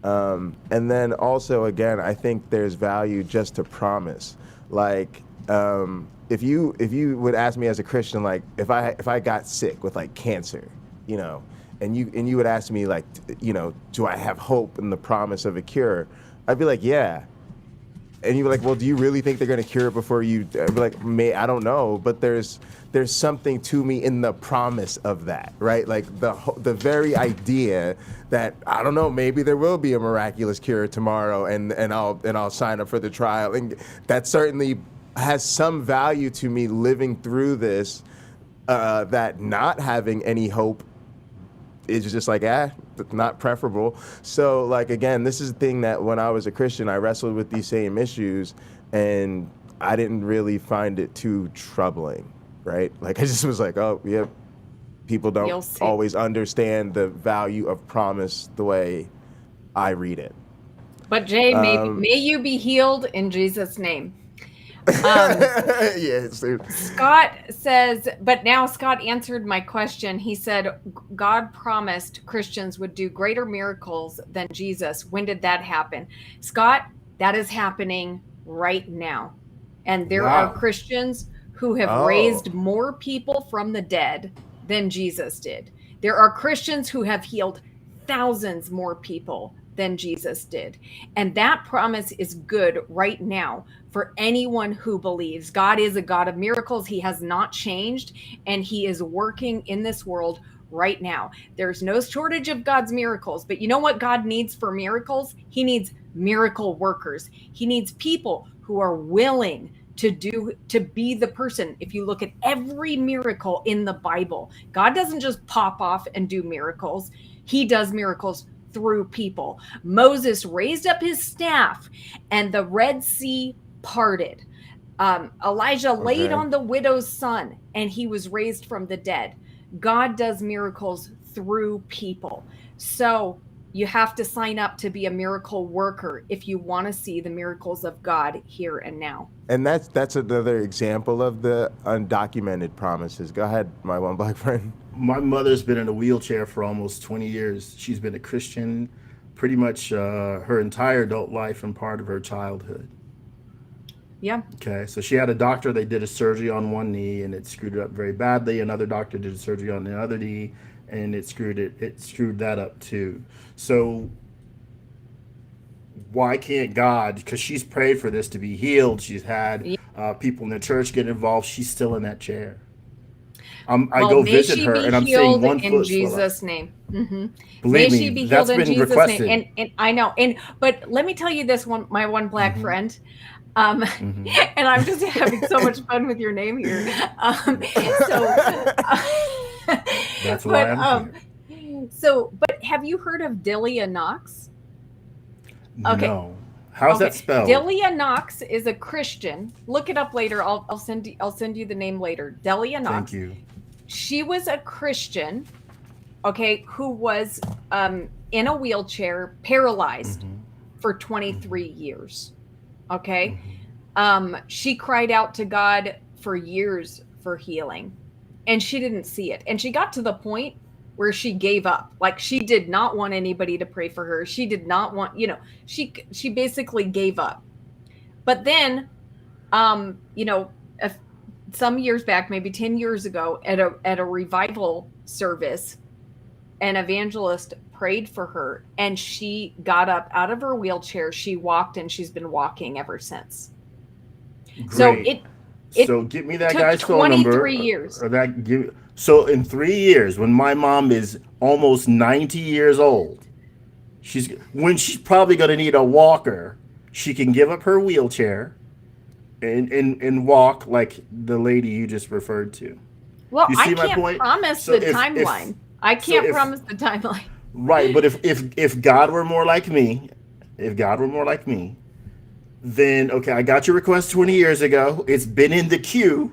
And then also, again, I think there's value just to promise. Like, if you would ask me as a Christian, like if I got sick with like cancer, and you would ask me like, do I have hope in the promise of a cure? I'd be like, yeah. And you'd be like, well, do you really think they're going to cure it before you? I'd be like, I don't know, but there's something to me in the promise of that, right? Like the very idea that, I don't know, maybe there will be a miraculous cure tomorrow, and I'll sign up for the trial, and that certainly has some value to me living through this. That not having any hope is just like, not preferable. So like, again, this is the thing that when I was a Christian, I wrestled with these same issues and I didn't really find it too troubling, right? Like I just was like, oh yeah, people don't always understand the value of promise the way I read it. But Jay, may you be healed in Jesus' name. Scott says, but now Scott answered my question. He said, God promised Christians would do greater miracles than Jesus. When did that happen? Scott, that is happening right now. And there are Christians who have raised more people from the dead than Jesus did. There are Christians who have healed thousands more people than Jesus did. And that promise is good right now for anyone who believes. God is a God of miracles. He has not changed, and he is working in this world right now. There's no shortage of God's miracles, but you know what God needs for miracles? He needs miracle workers. He needs people who are willing to be the person. If you look at every miracle in the Bible, God doesn't just pop off and do miracles. He does miracles through people. Moses raised up his staff and the Red Sea parted. Elijah laid on the widow's son and he was raised from the dead. God does miracles through people. So you have to sign up to be a miracle worker if you want to see the miracles of God here and now. And that's another example of the undocumented promises. Go ahead, my one black friend. My mother's been in a wheelchair for almost 20 years. She's been a Christian pretty much her entire adult life and part of her childhood. Yeah. Okay, so she had a doctor. They did a surgery on one knee and it screwed it up very badly. Another doctor did a surgery on the other knee and it screwed that up too. So why can't God, because she's prayed for this to be healed, she's had people in the church get involved, she's still in that chair. I go visit her and I'm saying 1 foot in Jesus' name. Mm-hmm. Believe May me, she be that's healed in been Jesus' requested. name. And I know. But let me tell you this one, my one black friend. And I'm just having so much fun with your name here. That's why I'm here. But have you heard of Delia Knox? Okay. No. How's that spelled? Delia Knox is a Christian. Look it up later. I'll send you the name later. Delia Knox. Thank you. She was a Christian, who was in a wheelchair, paralyzed for 23 years. Okay. She cried out to God for years for healing, and she didn't see it. And she got to the point where she gave up. Like, she did not want anybody to pray for her. She did not want, she basically gave up. But then, some years back, maybe 10 years ago, at a revival service, an evangelist prayed for her and she got up out of her wheelchair. She walked and she's been walking ever since. Great. So give me that guy's phone number. 23 years. So in 3 years, when my mom is almost 90 years old, when she's probably going to need a walker, she can give up her wheelchair and walk like the lady you just referred to. Well, you see I can't promise the timeline. I can't promise the timeline. Right, but if God were more like me, then okay, I got your request 20 years ago. It's been in the queue.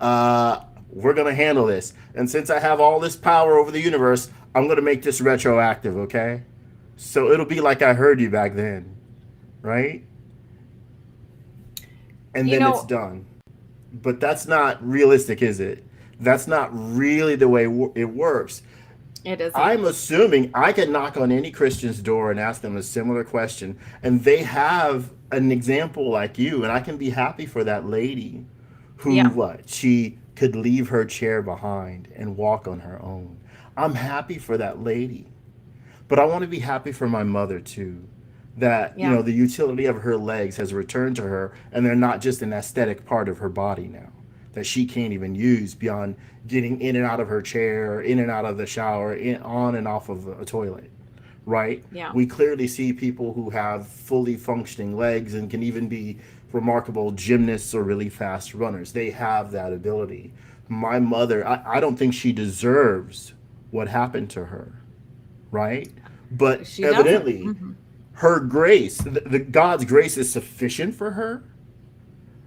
We're gonna handle this. And since I have all this power over the universe, I'm gonna make this retroactive, okay? So it'll be like I heard you back then, right? And then it's done. But that's not realistic, is it? That's not really the way it works. It is. I'm assuming I can knock on any Christian's door and ask them a similar question, and they have an example like you, and I can be happy for that lady who she could leave her chair behind and walk on her own. I'm happy for that lady. But I want to be happy for my mother too, that the utility of her legs has returned to her, and they're not just an aesthetic part of her body now that she can't even use beyond getting in and out of her chair, in and out of the shower, on and off of a toilet, right? Yeah. We clearly see people who have fully functioning legs and can even be remarkable gymnasts or really fast runners. They have that ability. My mother, I don't think she deserves what happened to her, right? But she evidently, her grace, the God's grace is sufficient for her.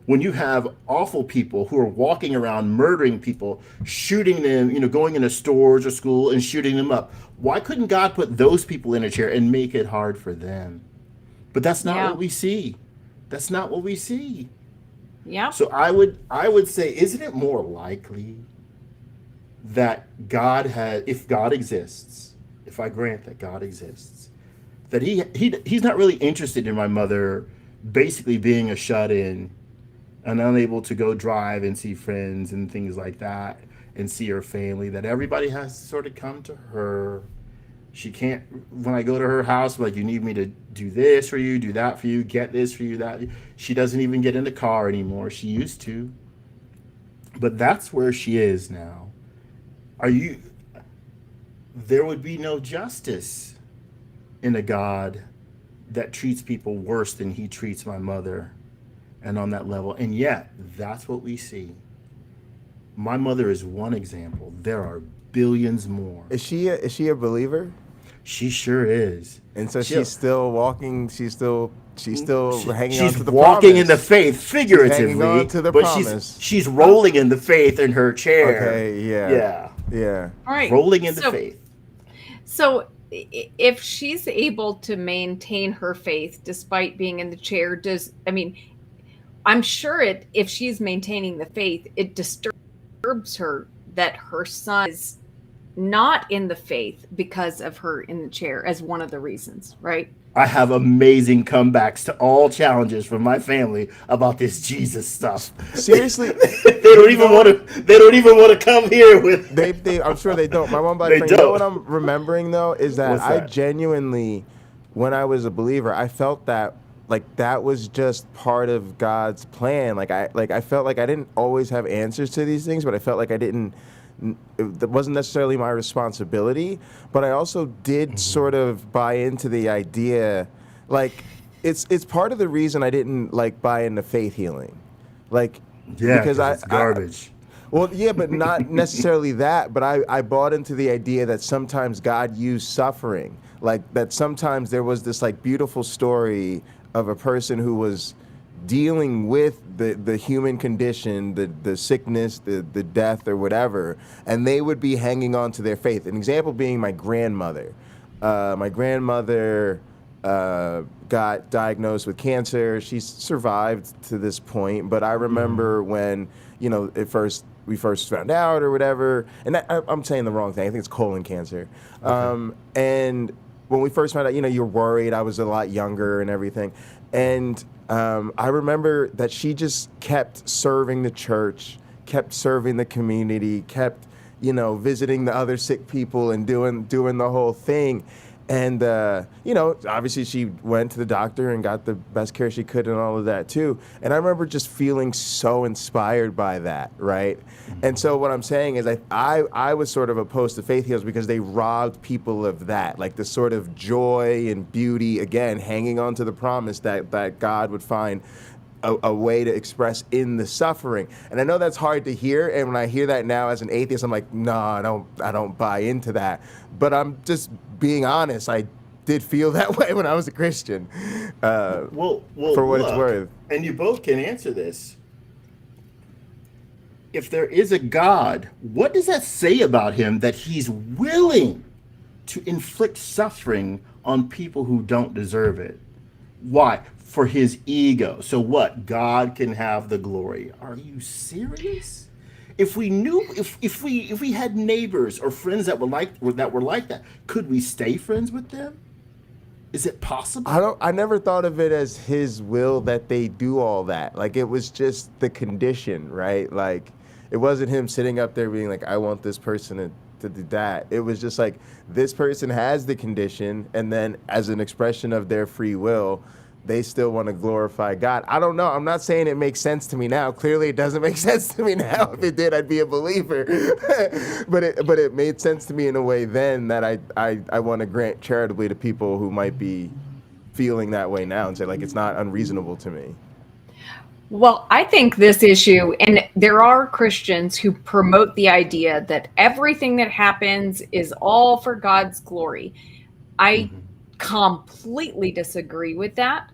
When you have awful people who are walking around murdering people, shooting them, going into stores or school and shooting them up, why couldn't God put those people in a chair and make it hard for them? But that's not what we see. That's not what we see. Yeah. So I would say, isn't it more likely that if God exists, if I grant that God exists, that he's not really interested in my mother basically being a shut-in and unable to go drive and see friends and things like that and see her family, that everybody has to sort of come to her. She can't, when I go to her house, like, you need me to do this for you, do that for you, get this for you, that. She doesn't even get in the car anymore. She used to. But that's where she is now. There would be no justice in a God that treats people worse than he treats my mother and on that level. And yet, that's what we see. My mother is one example. There are billions more. Is she a believer? She sure is. And so she's still walking. She's still hanging on to the walking promise. in the faith figuratively, She's hanging on to the but promise. she's rolling in the faith in her chair. Okay, yeah. All right. Rolling in the faith. So if she's able to maintain her faith despite being in the chair, I'm sure if she's maintaining the faith, it disturbs her that her son is not in the faith because of her in the chair as one of the reasons, right? I have amazing comebacks to all challenges from my family about this Jesus stuff. Seriously, they don't even want to come here with. I'm sure they don't. My one black friend. You know what I'm remembering though is that I genuinely, when I was a believer, I felt that that was just part of God's plan. I felt like I didn't always have answers to these things, but I felt like that wasn't necessarily my responsibility, but I also did sort of buy into the idea, it's part of the reason I didn't buy into faith healing, because it's garbage. Well, yeah, but not necessarily that, but I bought into the idea that sometimes God used suffering, that sometimes there was this beautiful story of a person who was dealing with the human condition, the sickness, the death or whatever, and they would be hanging on to their faith. An example being my grandmother. My grandmother got diagnosed with cancer. She's survived to this point, but I remember when, we first found out or whatever, and I'm saying the wrong thing. I think it's colon cancer. Okay. And when we first found out, you're worried. I was a lot younger and everything. And I remember that she just kept serving the church, kept serving the community, kept, visiting the other sick people and doing the whole thing. And, obviously she went to the doctor and got the best care she could and all of that too. And I remember just feeling so inspired by that, right? Mm-hmm. And so what I'm saying is I was sort of opposed to faith healers because they robbed people of that, the sort of joy and beauty, again, hanging on to the promise that God would find a way to express in the suffering. And I know that's hard to hear, and when I hear that now as an atheist, I'm like, no, I don't buy into that. But I'm just being honest, I did feel that way when I was a Christian. Well, for what it's worth. And you both can answer this. If there is a God, what does that say about him that he's willing to inflict suffering on people who don't deserve it? Why? For his ego. So what? God can have the glory. Are you serious? If we knew, if we had neighbors or friends that were like that, could we stay friends with them? Is it possible? I never thought of it as his will that they do all that. It was just the condition, right? It wasn't him sitting up there being like, I want this person to do that. It was just this person has the condition, and then as an expression of their free will, they still want to glorify God. I don't know. I'm not saying it makes sense to me now. Clearly, it doesn't make sense to me now. If it did, I'd be a believer. but it made sense to me in a way then that I want to grant charitably to people who might be feeling that way now and say, it's not unreasonable to me. Well, I think this issue, and there are Christians who promote the idea that everything that happens is all for God's glory. I completely disagree with that.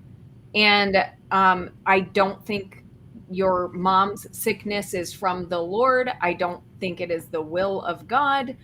And I don't think your mom's sickness is from the Lord. I don't think it is the will of God.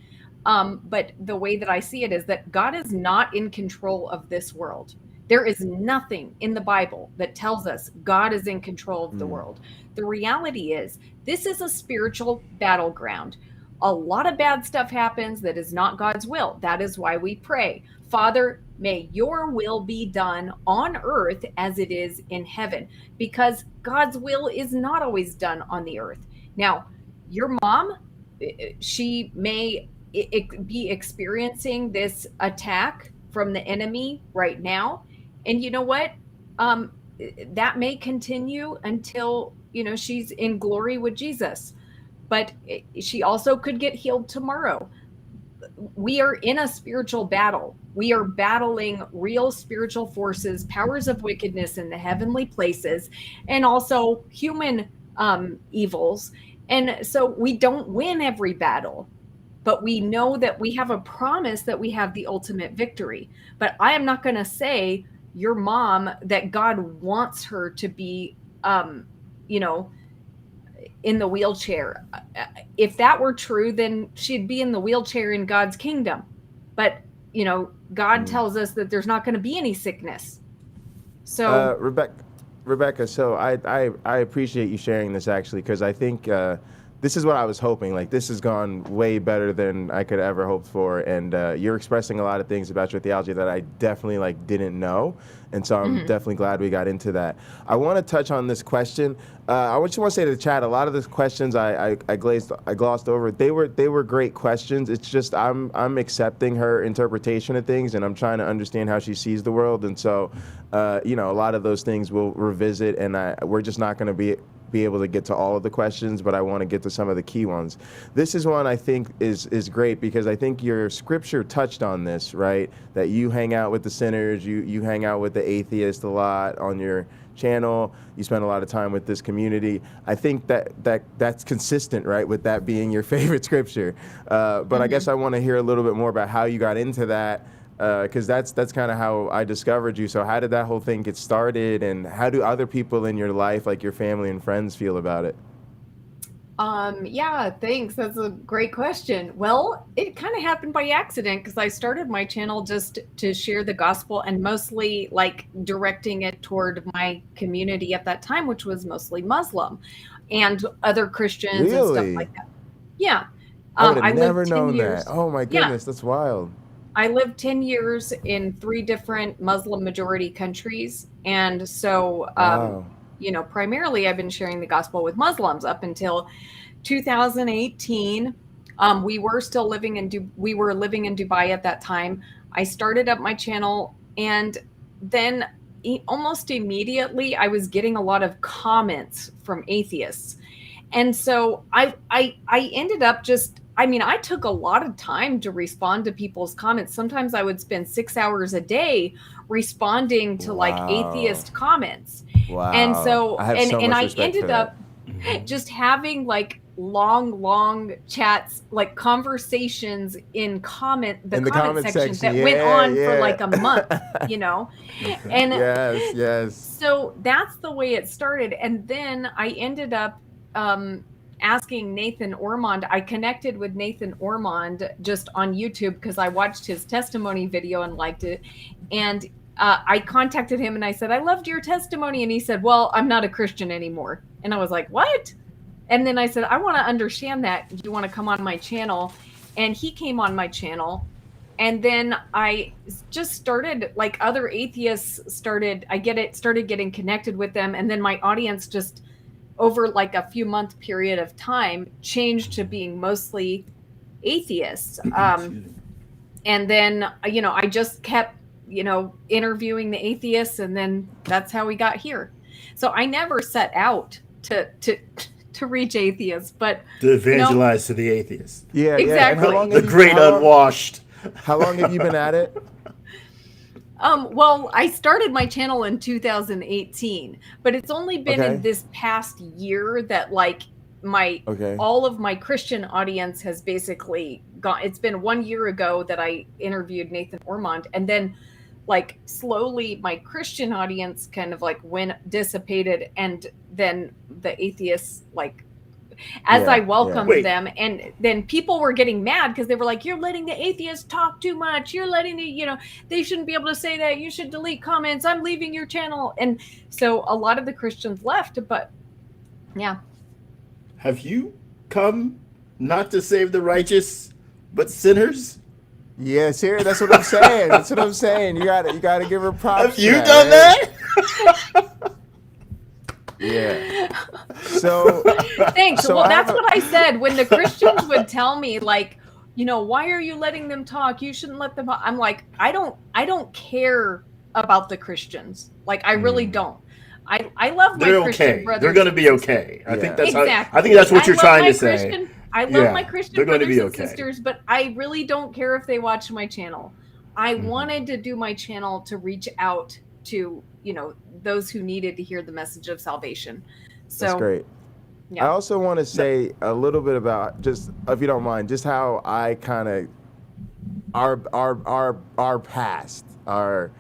But the way that I see it is that God is not in control of this world. There is nothing in the Bible that tells us God is in control of the world. The reality is this is a spiritual battleground. A lot of bad stuff happens that is not God's will. That is why we pray, Father, may your will be done on earth as it is in heaven, because God's will is not always done on the earth. Now, your mom, she may be experiencing this attack from the enemy right now. And you know what? That may continue until, she's in glory with Jesus. But she also could get healed tomorrow. we are in a spiritual battle. We are battling real spiritual forces, powers of wickedness in the heavenly places, and also human evils. And so we don't win every battle, but we know that we have a promise that we have the ultimate victory. But I am not going to say your mom that God wants her to be, you know, in the wheelchair. If that were true, then she'd be in the wheelchair in God's kingdom. But, you know, God tells us that there's not going to be any sickness. So Rebekah, so I appreciate you sharing this, actually, because I think this is what I was hoping. Like, this has gone way better than I could ever hope for, and you're expressing a lot of things about your theology that I definitely didn't know, and so I'm definitely glad we got into that. I want to touch on this question. I just want to say to the chat, a lot of the questions I glossed over. They were great questions. It's just I'm accepting her interpretation of things, and I'm trying to understand how she sees the world, and so you know, a lot of those things we'll revisit, and we're just not going to be able to get to all of the questions, but I want to get to some of the key ones. This is one I think is great, because I think your scripture touched on this, right? That you hang out with the sinners, you hang out with the atheists a lot on your channel, you spend a lot of time with this community. I think that's consistent, right, with that being your favorite scripture. But I guess I want to hear a little bit more about how you got into that, because that's kind of how I discovered you. So how did that whole thing get started, and how do other people in your life, like your family and friends, feel about it? Yeah, thanks. That's a great question. Well, it kind of happened by accident, because I started my channel just to share the gospel, and mostly like directing it toward my community at that time, which was mostly Muslim and other Christians and stuff like that. Yeah. I would have never known that. Oh my goodness, that's wild. I lived 10 years in 3 different Muslim majority countries. And so, you know, primarily I've been sharing the gospel with Muslims up until 2018. We were living in Dubai at that time. I started up my channel, and then almost immediately I was getting a lot of comments from atheists. And so I ended up I took a lot of time to respond to people's comments. Sometimes I would spend 6 hours a day responding to like atheist comments. Wow. And so, I ended up just having like long chats, like conversations in the comment section that went on for like a month, you know? And yes. So that's the way it started. And then I ended up, asking Nathan Ormond. I connected with Nathan Ormond just on YouTube because I watched his testimony video and liked it. And I contacted him and I said, I loved your testimony. And he said, well, I'm not a Christian anymore. And I was like, what? And then I said, I want to understand that. Do you want to come on my channel? And he came on my channel. And then I just started, like other atheists started getting connected with them. And then my audience just, over like a few month period of time, changed to being mostly atheists. And then, you know, I just kept, you know, interviewing the atheists, and then that's how we got here. So I never set out to reach atheists, but to evangelize to the atheists. Yeah, exactly. Yeah. The great unwashed. How long have you been at it? Well, I started my channel in 2018, but it's only been in this past year that like all of my Christian audience has basically gone. It's been 1 year ago that I interviewed Nathan Ormond, and then like slowly my Christian audience kind of like dissipated, and then the atheists like, as I welcomed them, and then people were getting mad because they were like, you're letting the atheists talk too much. You're letting they shouldn't be able to say that. You should delete comments. I'm leaving your channel. And so a lot of the Christians left, but yeah. Have you come not to save the righteous, but sinners? Yes, here. That's what I'm saying. That's what I'm saying. You gotta give her props. Have you done that? Yeah. So thanks. Well, that's what I said when the Christians would tell me, like, you know, why are you letting them talk? You shouldn't let them. I'm like, I don't care about the Christians. Like, I really don't. I love my Christian brothers. They're going to be okay. I think that's exactly. I think that's what you're trying to say. I love Yeah, my Christian they're gonna brothers be and okay. sisters, but I really don't care if they watch my channel. I Mm-hmm. wanted to do my channel to reach out to, those who needed to hear the message of salvation. So That's great. yeah. I also want to say a little bit about, just if you don't mind, just how I kind of our past, our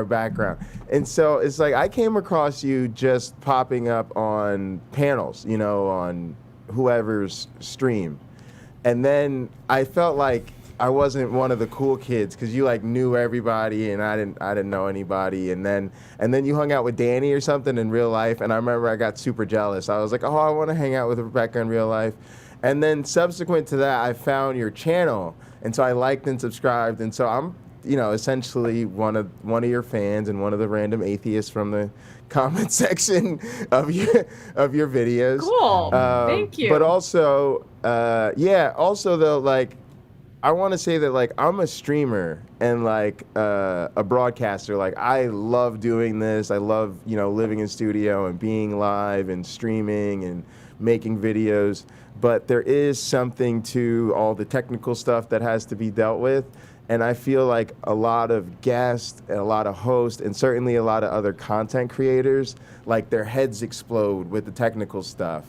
background. And so it's like I came across you just popping up on panels, on whoever's stream. And then I felt like I wasn't one of the cool kids because you like knew everybody and I didn't know anybody. And then you hung out with Danny or something in real life. And I remember I got super jealous. I was like, oh, I want to hang out with Rebekah in real life. And then subsequent to that, I found your channel. And so I liked and subscribed. And so I'm, essentially one of your fans and one of the random atheists from the comment section of your videos. Cool. Thank you. But also, also though, like, I want to say that like I'm a streamer and like a broadcaster. Like I love doing this. I love, living in studio and being live and streaming and making videos. But there is something to all the technical stuff that has to be dealt with. And I feel like a lot of guests and a lot of hosts and certainly a lot of other content creators, like their heads explode with the technical stuff.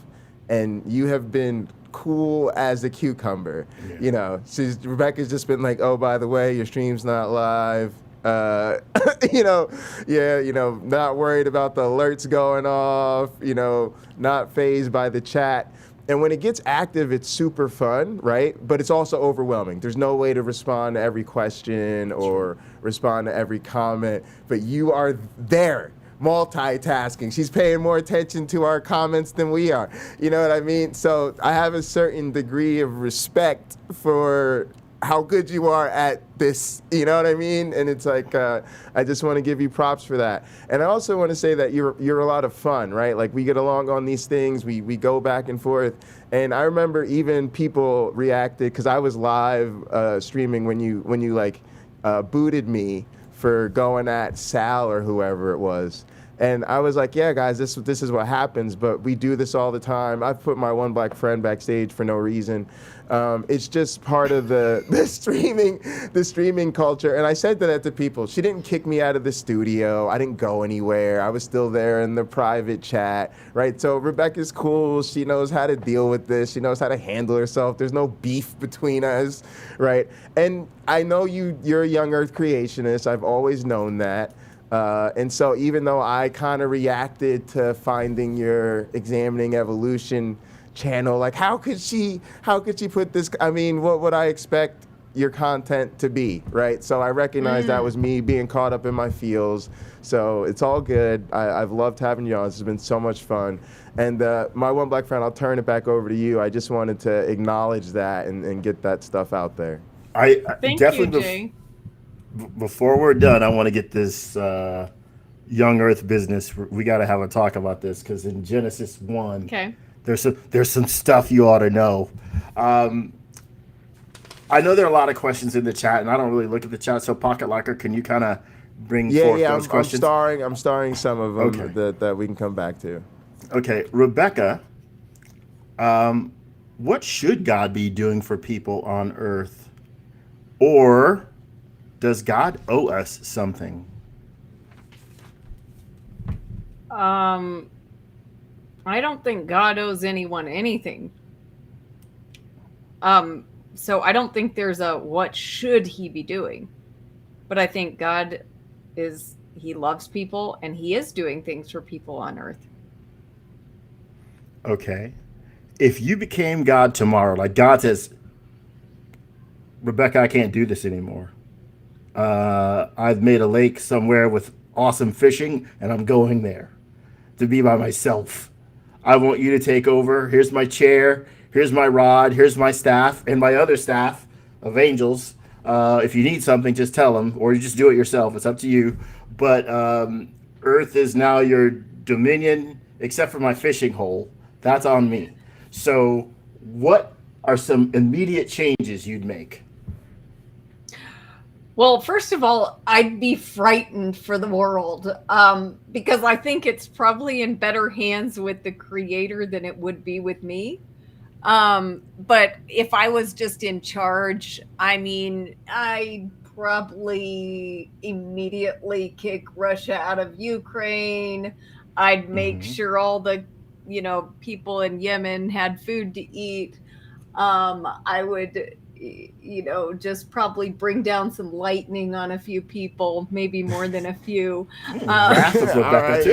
And you have been cool as a cucumber. Yeah. Rebekah's just been like, oh, by the way, your stream's not live. Not worried about the alerts going off, not fazed by the chat. And when it gets active, it's super fun, right? But it's also overwhelming. There's no way to respond to every question or respond to every comment, but you are there, multitasking. She's paying more attention to our comments than we are. You know what I mean? So I have a certain degree of respect for how good you are at this, you know what I mean? And it's like, I just want to give you props for that. And I also want to say that you're a lot of fun, right? Like we get along on these things, we go back and forth. And I remember even people reacted, because I was live streaming when you like booted me for going at Sal or whoever it was. And I was like, yeah, guys, this is what happens, but we do this all the time. I've put my MyOneBlack Friend backstage for no reason. It's just part of the streaming culture. And I said that to people. She didn't kick me out of the studio. I didn't go anywhere. I was still there in the private chat, right? So Rebekah's cool. She knows how to deal with this. She knows how to handle herself. There's no beef between us, right? And I know you're a young earth creationist. I've always known that. And so even though I kind of reacted to finding your Examining Evolution channel, like how could she put this, I mean, what would I expect your content to be, right? So I recognize that was me being caught up in my feels. So it's all good. I've loved having you on. This has been so much fun. And MyOneBlack Friend, I'll turn it back over to you. I just wanted to acknowledge that and get that stuff out there. Thank you, Jay. Before we're done, I want to get this young earth business. We got to have a talk about this, because in Genesis 1, Okay. there's some stuff you ought to know. I know there are a lot of questions in the chat, and I don't really look at the chat. So Pocket Locker, can you kind of bring forth those questions? I'm starring some of them that we can come back to. Okay, Rebekah, what should God be doing for people on earth? Or does God owe us something? I don't think God owes anyone anything. So I don't think there's a what should he be doing. But I think God he loves people, and he is doing things for people on earth. Okay. If you became God tomorrow, like God says, Rebekah, I can't do this anymore. I've made a lake somewhere with awesome fishing, and I'm going there to be by myself. I want you to take over. Here's my chair. Here's my rod. Here's my staff and my other staff of angels. If you need something, just tell them, or you just do it yourself. It's up to you. But earth is now your dominion, except for my fishing hole. That's on me. So what are some immediate changes you'd make? Well, first of all, I'd be frightened for the world, because I think it's probably in better hands with the creator than it would be with me. But if I was just in charge, I mean, I'd probably immediately kick Russia out of Ukraine. I'd make sure all the, people in Yemen had food to eat. I would, just probably bring down some lightning on a few people, maybe more than a few. Wrath of Rebekah, All right, too.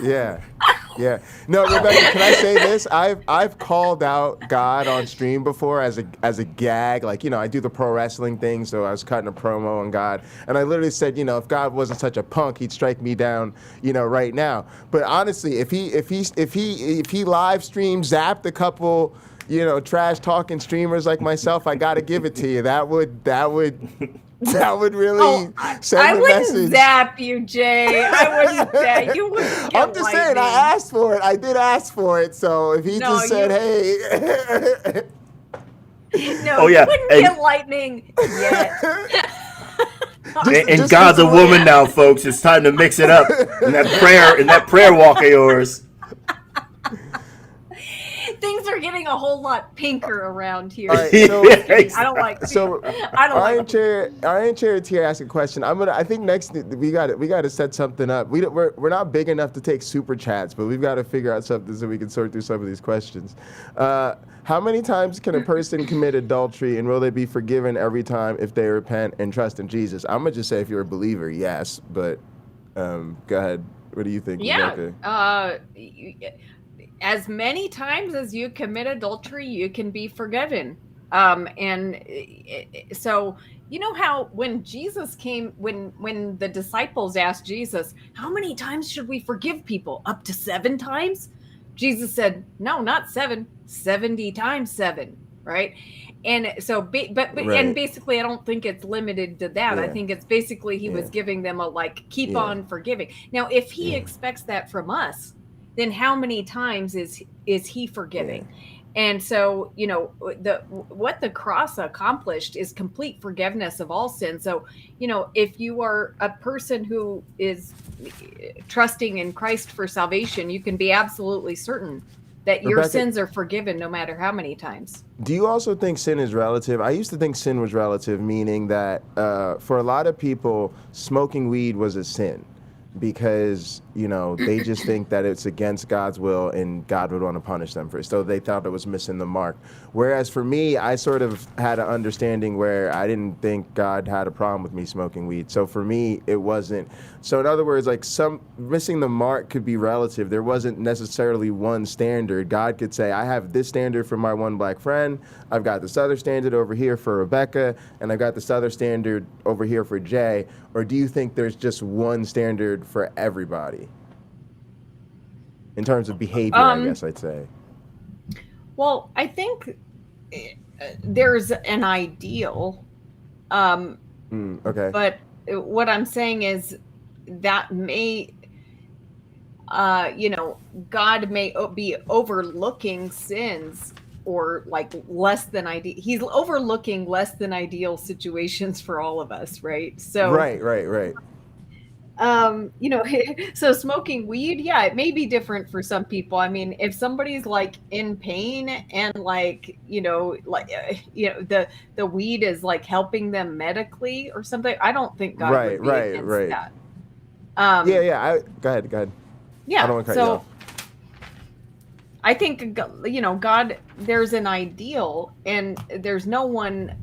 Yeah. No, Rebekah, can I say this? I've called out God on stream before as a gag. Like, I do the pro wrestling thing, so I was cutting a promo on God, and I literally said, if God wasn't such a punk, he'd strike me down, right now. But honestly, if he live stream zapped a couple, trash talking streamers like myself, I gotta give it to you. That would really send I a wouldn't message. Zap you, Jay. I wouldn't zap you. Wouldn't get I'm just saying, I asked for it. I did ask for it. So if he just said, hey. No, you wouldn't get lightning yet. And God's a woman now, folks. It's time to mix it up in that prayer walk of yours. Things are getting a whole lot pinker around here. All right, so, I don't like. So I don't Iron like. Chair here ask a question. I think next we got to set something up. We're not big enough to take super chats, but we've got to figure out something so we can sort through some of these questions. How many times can a person commit adultery, and will they be forgiven every time if they repent and trust in Jesus? I'm gonna just say if you're a believer, yes. But go ahead. What do you think? Yeah. As many times as you commit adultery, you can be forgiven. And so, how when Jesus came, when the disciples asked Jesus, how many times should we forgive people? Up to 7 times? Jesus said, no, not 7, 70 times 7, right? And so, and basically, I don't think it's limited to that. I think it's basically he was giving them a keep on forgiving. Now, if he expects that from us, then how many times is he forgiving? And so, what the cross accomplished is complete forgiveness of all sin. So, if you are a person who is trusting in Christ for salvation, you can be absolutely certain that your Rebekah, sins are forgiven no matter how many times. Do you also think sin is relative? I used to think sin was relative, meaning that for a lot of people, smoking weed was a sin, because they just think that it's against God's will and God would want to punish them for it. So they thought it was missing the mark. Whereas for me, I sort of had an understanding where I didn't think God had a problem with me smoking weed. So for me, it wasn't. So in other words, some missing the mark could be relative. There wasn't necessarily one standard. God could say, I have this standard for MyOneBlack Friend. I've got this other standard over here for Rebekah, and I've got this other standard over here for Jay. Or do you think there's just one standard for everybody? In terms of behavior, I guess I'd say. Well, I think there's an ideal. Okay. But what I'm saying is that may, God may be overlooking sins or less than ideal. He's overlooking less than ideal situations for all of us, right? So Right. So smoking weed, it may be different for some people. I mean, if somebody's in pain and the weed is helping them medically or something, I don't think God would be against that. Go ahead. Yeah. I don't want to cut you off. I think, God, there's an ideal, and there's no one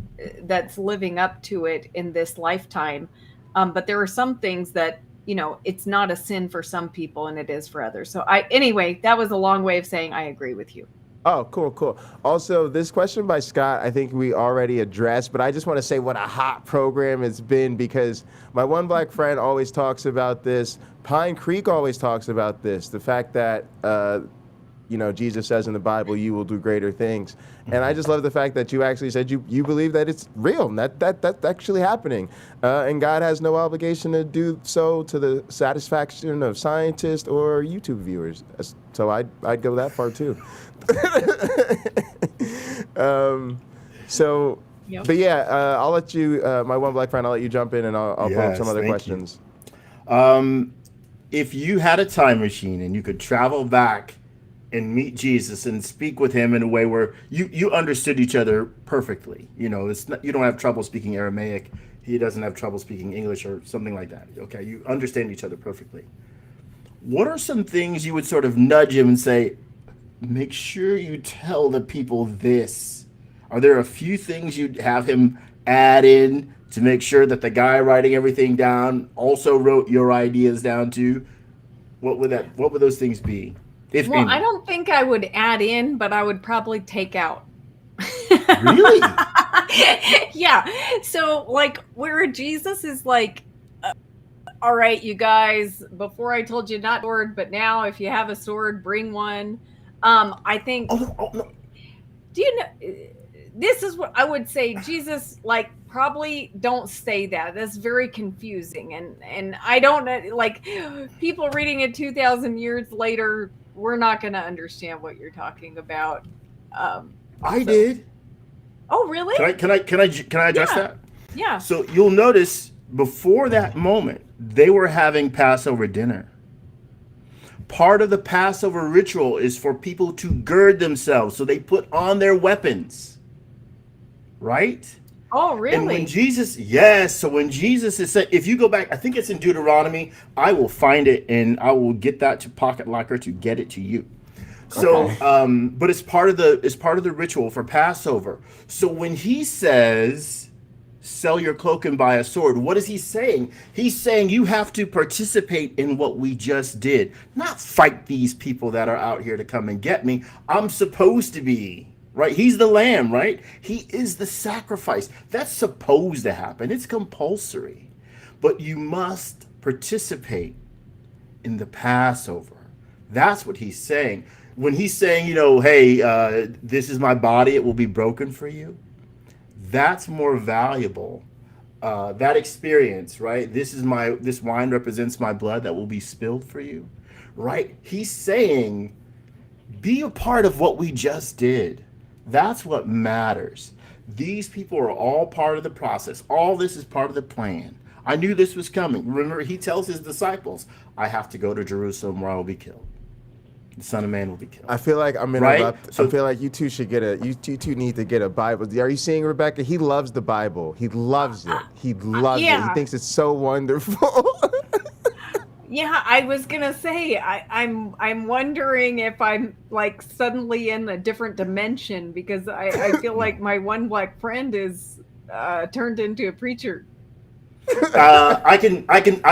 that's living up to it in this lifetime. But there are some things that, it's not a sin for some people and it is for others. So anyway, that was a long way of saying I agree with you. Oh, cool. Also, this question by Scott, I think we already addressed, but I just want to say what a hot program it's been, because MyOneBlack Friend always talks about this. Pine Creek always talks about this. The fact that, Jesus says in the Bible, you will do greater things. And I just love the fact that you actually said you believe that it's real, and that's actually happening. And God has no obligation to do so to the satisfaction of scientists or YouTube viewers. So I'd go that far too. Yep. But yeah, I'll let you, MyOneBlack Friend, I'll let you jump in, and I'll pull up some other questions. If you had a time machine and you could travel back and meet Jesus and speak with him in a way where you understood each other perfectly. You know, it's not, you don't have trouble speaking Aramaic. He doesn't have trouble speaking English or something like that. Okay, you understand each other perfectly. What are some things you would sort of nudge him and say, make sure you tell the people this? Are there a few things you'd have him add in to make sure that the guy writing everything down also wrote your ideas down too? What would those things be? If Well, any? I don't think I would add in, but I would probably take out. Really? Yeah. So, like, where Jesus is like, all right, you guys, before I told you not sword, but now if you have a sword, bring one. I think, No. do you know, this is what I would say, Jesus, like, probably don't say that. That's very confusing. And I don't know, like, people reading it 2,000 years later, we're not going to understand what you're talking about. I did. Oh, really? Can I address Yeah. that? Yeah. So you'll notice before that moment, they were having Passover dinner. Part of the Passover ritual is for people to gird themselves. So they put on their weapons. Right? Oh, really? And when Jesus, yes, so when Jesus is said, if you go back, I think it's in Deuteronomy, I will find it and I will get that to Pocketlocker to get it to you. So, but it's part of the ritual for Passover. So when he says, sell your cloak and buy a sword, what is he saying? He's saying you have to participate in what we just did, not fight these people that are out here to come and get me. I'm supposed to be. Right? He's the lamb, right? He is the sacrifice. That's supposed to happen. It's compulsory. But you must participate in the Passover. That's what he's saying. When he's saying, you know, hey, this is my body, it will be broken for you. That's more valuable. That experience, right? This wine represents my blood that will be spilled for you, right? He's saying, be a part of what we just did. That's what matters. These people are all part of the process. All this is part of the plan. I knew this was coming. Remember, he tells his disciples, I have to go to Jerusalem where I will be killed. The Son of Man will be killed. I feel like I'm Right? interrupted. So- I feel like you two should you two need to get a Bible. Are you seeing Rebekah? He loves the Bible. He loves it. He loves it. He Yeah. thinks it's so wonderful. Yeah, I was gonna say I'm wondering if I'm like suddenly in a different dimension because I feel like my one black friend is turned into a preacher. I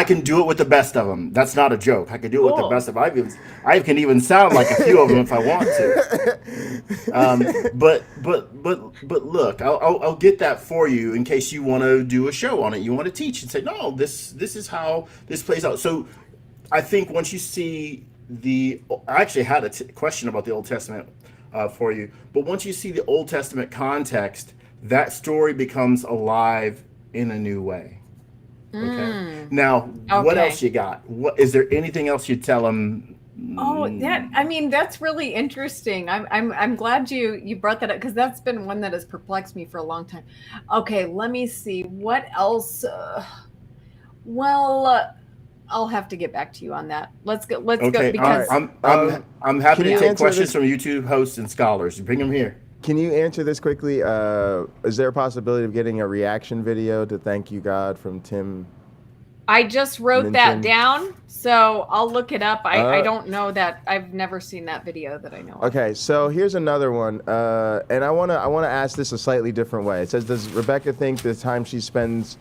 can do it with the best of them. That's not a joke. I can do it with the Cool. best of them. I can even sound like a few of them if I want to. But look, I'll get that for you in case you want to do a show on it. You want to teach and say, no, this is how this plays out. So I think once you see I actually had a question about the Old Testament for you, but once you see the Old Testament context, that story becomes alive in a new way. Okay. Now, what Okay. else you got? What is there anything else you tell them? Oh, that's really interesting. I'm glad you brought that up because that's been one that has perplexed me for a long time. Okay, let me see what else. I'll have to get back to you on that. Let's go Okay, because I'm happy Can to you take answer questions this? from YouTube hosts and scholars. Bring them here. Can you answer this quickly? Is there a possibility of getting a reaction video to Thank You God from Tim? I just wrote that mentioned- down, so I'll look it up. I don't know that. I've never seen that video that I know of. Okay, so here's another one, and I wanna ask this a slightly different way. It says, does Rebekah think the time she spends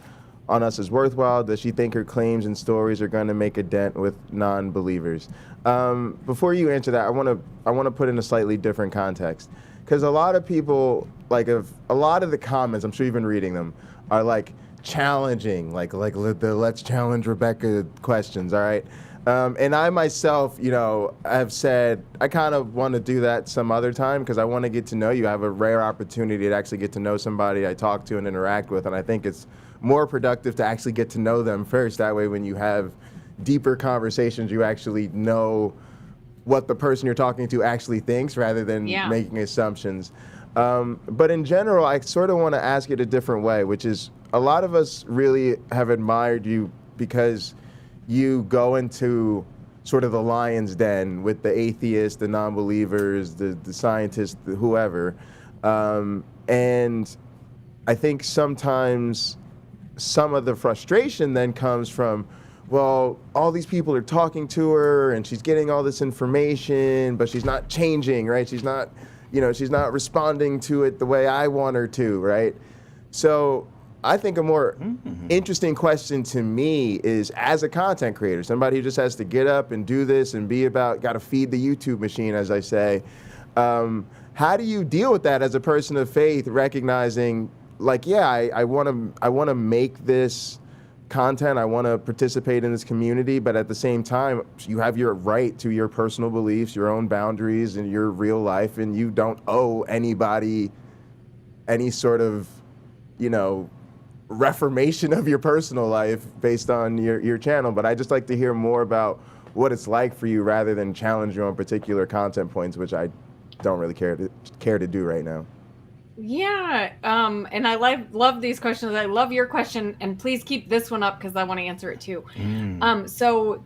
on us is worthwhile? Does she think her claims and stories are going to make a dent with non-believers? Before you answer that, I want to put in a slightly different context, because a lot of people, like, a lot of the comments, I'm sure you've been reading them, are like challenging, like the let's challenge Rebekah questions. All right. And I myself, you know, have said I kind of want to do that some other time because I want to get to know you. I have a rare opportunity to actually get to know somebody I talk to and interact with, and I think it's more productive to actually get to know them first. That way, when you have deeper conversations, you actually know what the person you're talking to actually thinks rather than making assumptions. But in general, I sort of want to ask it a different way, which is a lot of us really have admired you because you go into sort of the lion's den with the atheists, the non-believers, the scientists, whoever. And I think sometimes some of the frustration then comes from, well, all these people are talking to her and she's getting all this information, but she's not changing, right? She's not, she's not responding to it the way I want her to, right? So I think a more interesting question to me is, as a content creator, somebody who just has to get up and do this and got to feed the YouTube machine, as I say, how do you deal with that as a person of faith, recognizing, like, yeah, I want to make this content, I want to participate in this community, but at the same time, you have your right to your personal beliefs, your own boundaries, and your real life, and you don't owe anybody any sort of, reformation of your personal life based on your channel. But I just like to hear more about what it's like for you, rather than challenge you on particular content points, which I don't really care to do right now. Yeah, and I love these questions. I love your question, and please keep this one up because I want to answer it too. So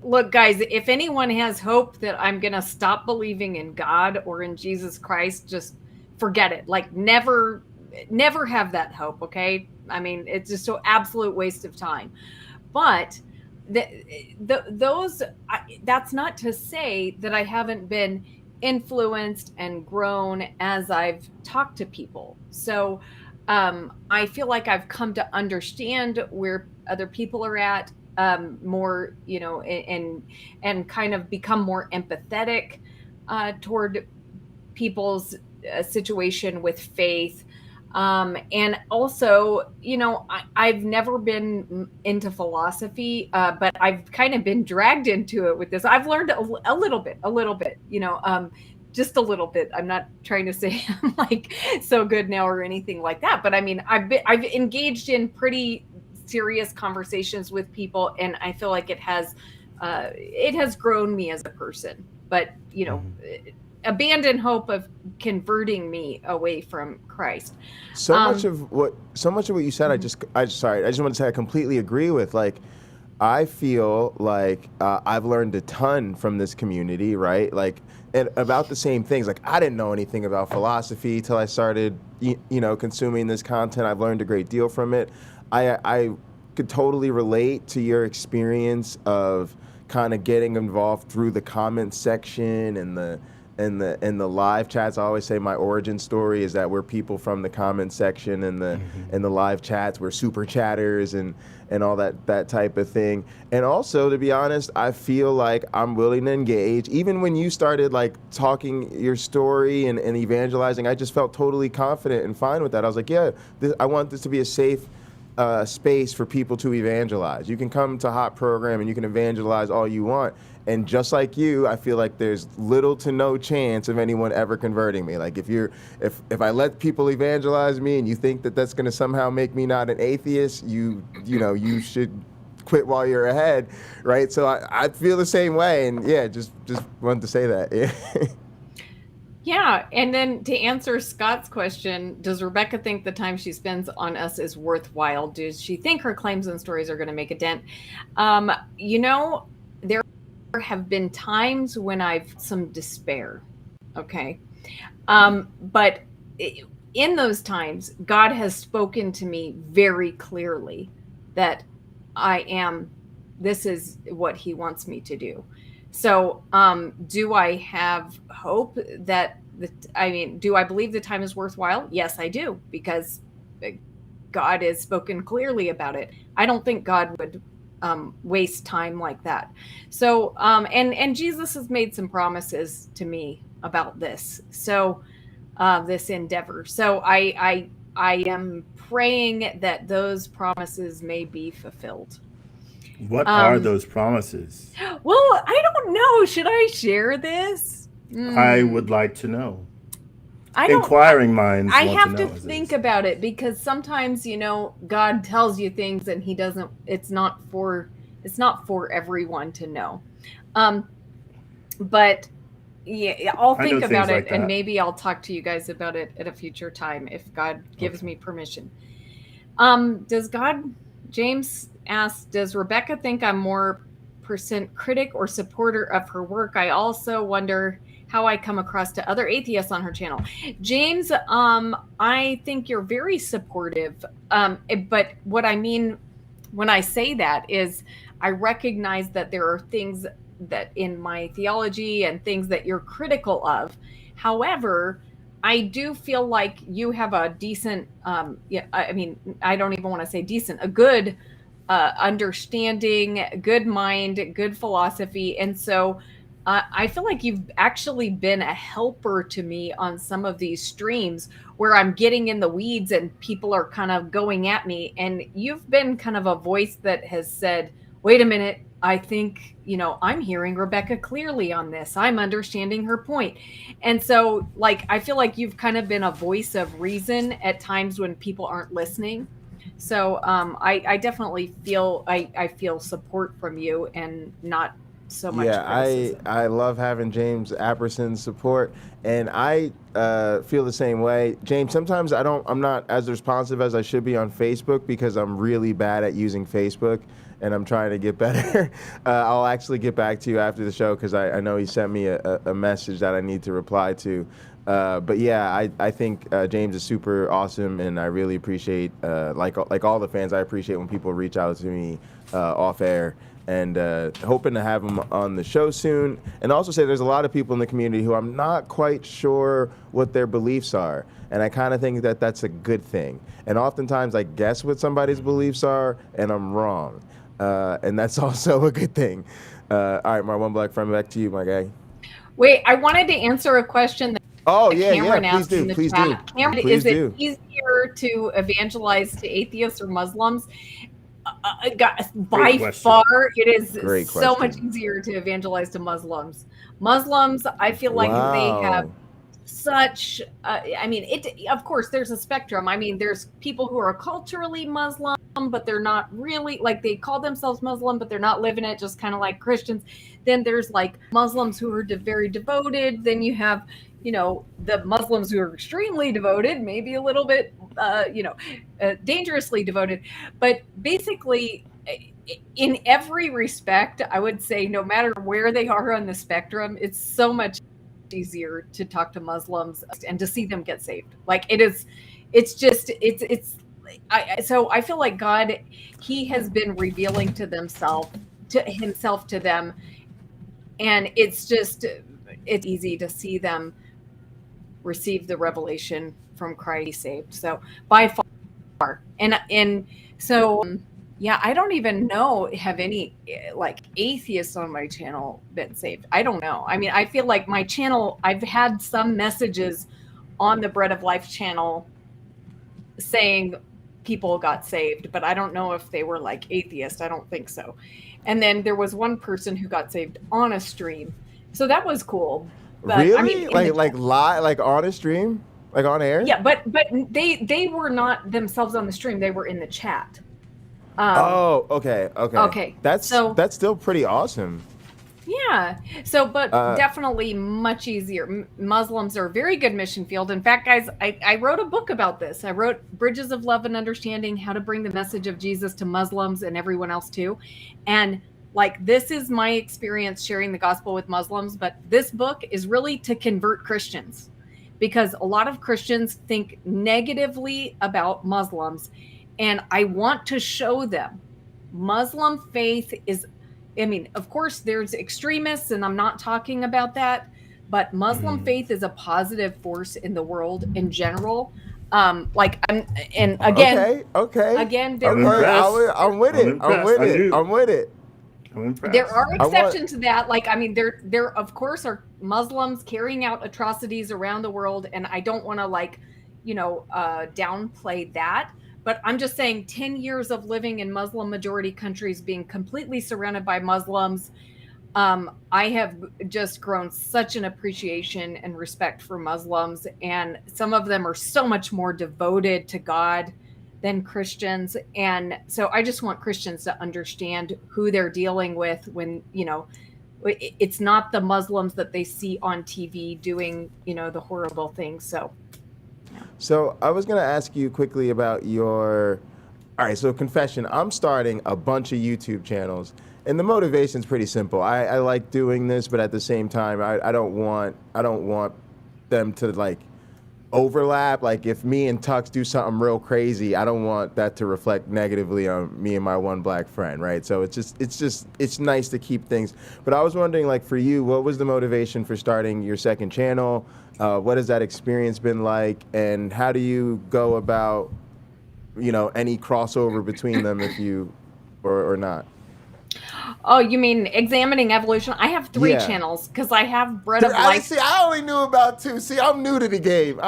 look, guys, if anyone has hope that I'm gonna stop believing in God or in Jesus Christ, just forget it. Like, never have that hope. Okay, I mean, it's just an absolute waste of time. But that's not to say that I haven't been influenced and grown as I've talked to people. So I feel like I've come to understand where other people are at more, and kind of become more empathetic toward people's situation with faith. And also, I've never been into philosophy, but I've kind of been dragged into it with this. I've learned a little bit, just a little bit. I'm not trying to say I'm like so good now or anything like that, but I mean, I've engaged in pretty serious conversations with people, and I feel like it has grown me as a person. But abandon hope of converting me away from Christ. So much of what you said, I just want to say I completely agree with. Like, I feel like I've learned a ton from this community, right? Like, and about the same things. Like, I didn't know anything about philosophy till I started, consuming this content. I've learned a great deal from it. I could totally relate to your experience of kind of getting involved through the comment section and the live chats. I always say my origin story is that we're people from the comment section and the live chats. We're super chatters and all that type of thing. And also, to be honest, I feel like I'm willing to engage. Even when you started like talking your story and evangelizing, I just felt totally confident and fine with that. I was like, yeah, I want this to be a safe space for people to evangelize. You can come to Hot Program and you can evangelize all you want. And just like you, I feel like there's little to no chance of anyone ever converting me. Like, if I let people evangelize me and you think that that's going to somehow make me not an atheist, you should quit while you're ahead, right? So I feel the same way. And yeah, just wanted to say that. Yeah. Yeah, and then to answer Scott's question, does Rebekah think the time she spends on us is worthwhile? Does she think her claims and stories are going to make a dent? There have been times when I've some despair, okay? But in those times, God has spoken to me very clearly that this is what he wants me to do. So, do I have hope do I believe the time is worthwhile? Yes, I do, because God has spoken clearly about it. I don't think God would waste time like that. So, and Jesus has made some promises to me about this. So, this endeavor. So I am praying that those promises may be fulfilled. What are those promises? Well, I don't know. Should I share this? I would like to know. Inquiring minds. I have to think about it, because sometimes, God tells you things and he doesn't, it's not for everyone to know. But yeah, I'll think about it, and maybe I'll talk to you guys about it at a future time if God gives me permission. Does God, James, asks, does Rebekah think I'm more percent critic or supporter of her work? I also wonder how I come across to other atheists on her channel. James, I think you're very supportive. But what I mean when I say that is I recognize that there are things that in my theology and things that you're critical of. However, I do feel like you have a decent, I mean, I don't even want to say decent, a good understanding, good mind, good philosophy. And so I feel like you've actually been a helper to me on some of these streams where I'm getting in the weeds and people are kind of going at me. And you've been kind of a voice that has said, wait a minute, I think, I'm hearing Rebekah clearly on this. I'm understanding her point. And so, like, I feel like you've kind of been a voice of reason at times when people aren't listening. So I definitely feel, I feel support from you and not so much criticism. I love having James Apperson's support, and I feel the same way. James, sometimes I'm not as responsive as I should be on Facebook because I'm really bad at using Facebook, and I'm trying to get better. I'll actually get back to you after the show because I know he sent me a message that I need to reply to. But yeah, I think James is super awesome, and I really appreciate, like all the fans, I appreciate when people reach out to me off air. And hoping to have him on the show soon. And also say there's a lot of people in the community who I'm not quite sure what their beliefs are. And I kind of think that that's a good thing. And oftentimes I guess what somebody's beliefs are, and I'm wrong. And that's also a good thing. All right, my one black friend, back to you, my guy. Wait, I wanted to answer a question that Cameron please asked do, in the please chat. do. Cameron, Please is it do. easier to evangelize to atheists or Muslims? By Great question. far, it is Great so question. much easier to evangelize to Muslims. Muslims, I feel like they have such, of course, there's a spectrum. I mean, there's people who are culturally Muslim, but they're not really, like, they call themselves Muslim, but they're not living it, just kind of like Christians. Then there's like Muslims who are very devoted. Then you have, the Muslims who are extremely devoted, maybe a little bit, dangerously devoted. But basically, in every respect, I would say no matter where they are on the spectrum, it's so much easier to talk to Muslims and to see them get saved. Like so I feel like God, he has been revealing to himself to them. And it's easy to see them receive the revelation from Christ saved. So by far, and so, yeah, I don't even know, have any like atheists on my channel been saved? I don't know. I mean, I feel like my channel, I've had some messages on the Bread of Life channel saying people got saved, but I don't know if they were like atheists. I don't think so. And then there was one person who got saved on a stream. So that was cool. But, really? I mean, like live, like on a stream? Like on air? Yeah, but they were not themselves on the stream. They were in the chat. Okay. That's still pretty awesome. Yeah. So, but definitely much easier. Muslims are a very good mission field. In fact, guys, I wrote a book about this. I wrote Bridges of Love and Understanding, how to bring the message of Jesus to Muslims and everyone else too. And like, this is my experience sharing the gospel with Muslims, but this book is really to convert Christians, because a lot of Christians think negatively about Muslims. And I want to show them Muslim faith is, I mean, of course, there's extremists, and I'm not talking about that, but Muslim faith is a positive force in the world in general. Again, I'm with it. There are exceptions to that. Like, I mean, there of course are Muslims carrying out atrocities around the world, and I don't want to downplay that. But I'm just saying 10 years of living in Muslim majority countries, being completely surrounded by Muslims, I have just grown such an appreciation and respect for Muslims. And some of them are so much more devoted to God than Christians. And so I just want Christians to understand who they're dealing with when, it's not the Muslims that they see on TV doing, the horrible things. So I was going to ask you quickly about your All right, so confession, I'm starting a bunch of YouTube channels, and the motivation's pretty simple. I like doing this, but at the same time, I don't want them to like overlap. Like if me and Tux do something real crazy, I don't want that to reflect negatively on me and my one black friend, right? So it's nice to keep things. But I was wondering, like for you, what was the motivation for starting your second channel? What has that experience been like, and how do you go about, you know, any crossover between them if you or not? Oh, you mean examining evolution? I have 3 Yeah. channels because I have Bread of I Life. only knew about 2. See, I'm new to the game.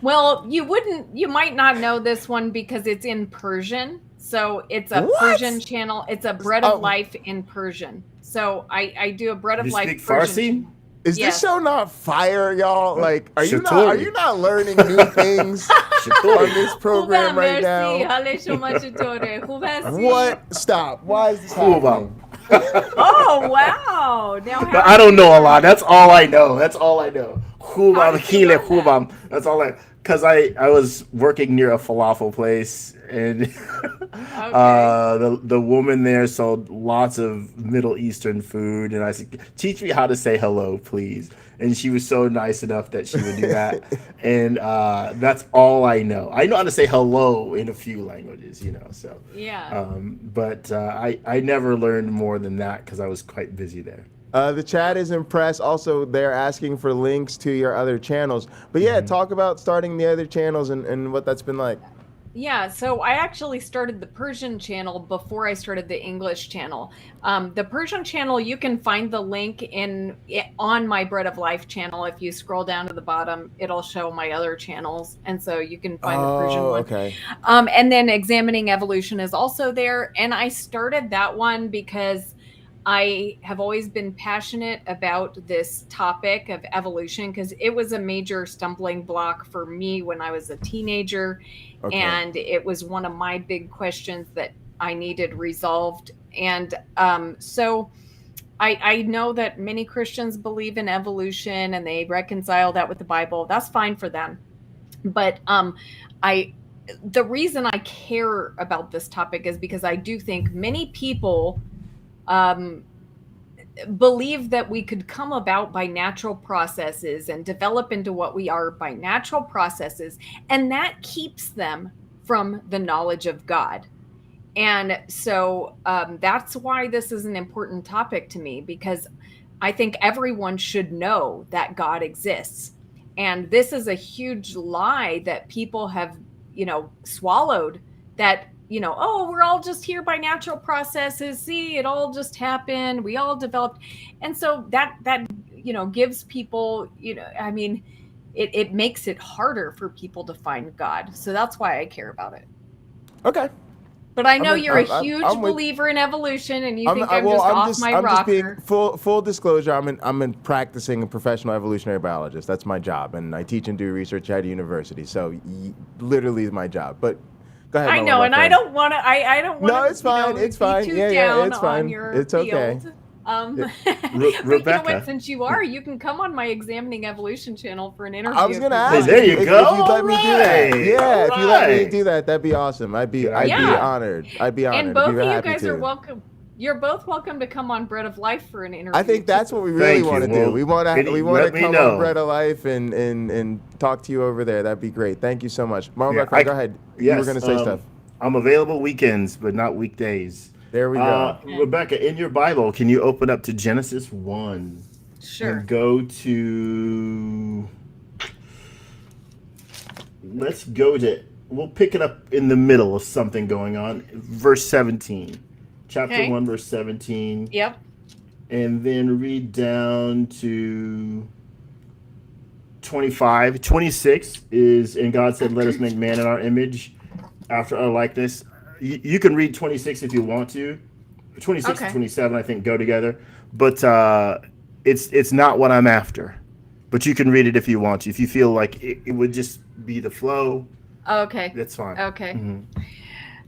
Well, you might not know this one because it's in Persian. So it's a What? Persian channel. It's a Bread of Life in Persian. So I do a Bread of You Life speak Persian. Farsi? Is Yes. this show not fire, y'all? Like, are you Shatori. not learning new things on this program خوبم، right مرسی. now? حال شما چطوره؟ خوب هستی؟ What? Stop. Why is this خوبم. happening? Oh, wow. Now But I don't know a lot. That's all I know. Khubam, khile, khubam. That's all I. Because I was working near a falafel place, and the woman there sold lots of Middle Eastern food, and I said, "Teach me how to say hello, please." And she was so nice enough that she would do that, and that's all I know. I know how to say hello in a few languages, you know. So Yeah. Um, I never learned more than that because I was quite busy there. The chat is impressed. Also, they're asking for links to your other channels. But yeah, talk about starting the other channels and what that's been like. Yeah, so I actually started the Persian channel before I started the English channel. The Persian channel, you can find the link on my Bread of Life channel. If you scroll down to the bottom, it'll show my other channels, and so you can find the Persian one. Okay. And then Examining Evolution is also there, and I started that one because I have always been passionate about this topic of evolution because it was a major stumbling block for me when I was a teenager. Okay. And it was one of my big questions that I needed resolved. And so I know that many Christians believe in evolution and they reconcile that with the Bible. That's fine for them. But the reason I care about this topic is because I do think many people believe that we could come about by natural processes and develop into what we are by natural processes, and that keeps them from the knowledge of God. And so that's why this is an important topic to me, because I think everyone should know that God exists. And this is a huge lie that people have, swallowed, that oh, we're all just here by natural processes. See, it all just happened. We all developed. And so that gives people, it makes it harder for people to find God. So that's why I care about it. Okay. But I know you're a huge believer in evolution, and you think I'm just off my rocker. Just being full disclosure. I'm in practicing a professional evolutionary biologist. That's my job, and I teach and do research at a university. So literally my job. But go ahead. I know, and I don't want to. I don't want to. No, it's fine. It's fine. Yeah, it's fine. It's okay. Rebekah, since you can come on my Examining Evolution channel for an interview. I was going to ask. There you go. If you let me do that. Yeah, if you let me do that, that'd be awesome. I'd be honored. I'd be honored. And both of you guys are welcome. You're both welcome to come on Bread of Life for an interview. I think that's what we really want to do. We want to come on Bread of Life and talk to you over there. That'd be great. Thank you so much. MyOneBlack Friend, go ahead. Yes, you were going to say stuff. I'm available weekends, but not weekdays. There we go. Rebekah, in your Bible, can you open up to Genesis 1? Sure. And go to... We'll pick it up in the middle of something going on. Verse 17. Chapter 1, verse 17. Yep. And then read down to 25. 26 is, and God said, let us make man in our image, after our likeness. You can read 26 if you want to. 26 and 27, I think, go together. But it's not what I'm after. But you can read it if you want to. If you feel like it would just be the flow. Okay. That's fine. Okay. Mm-hmm.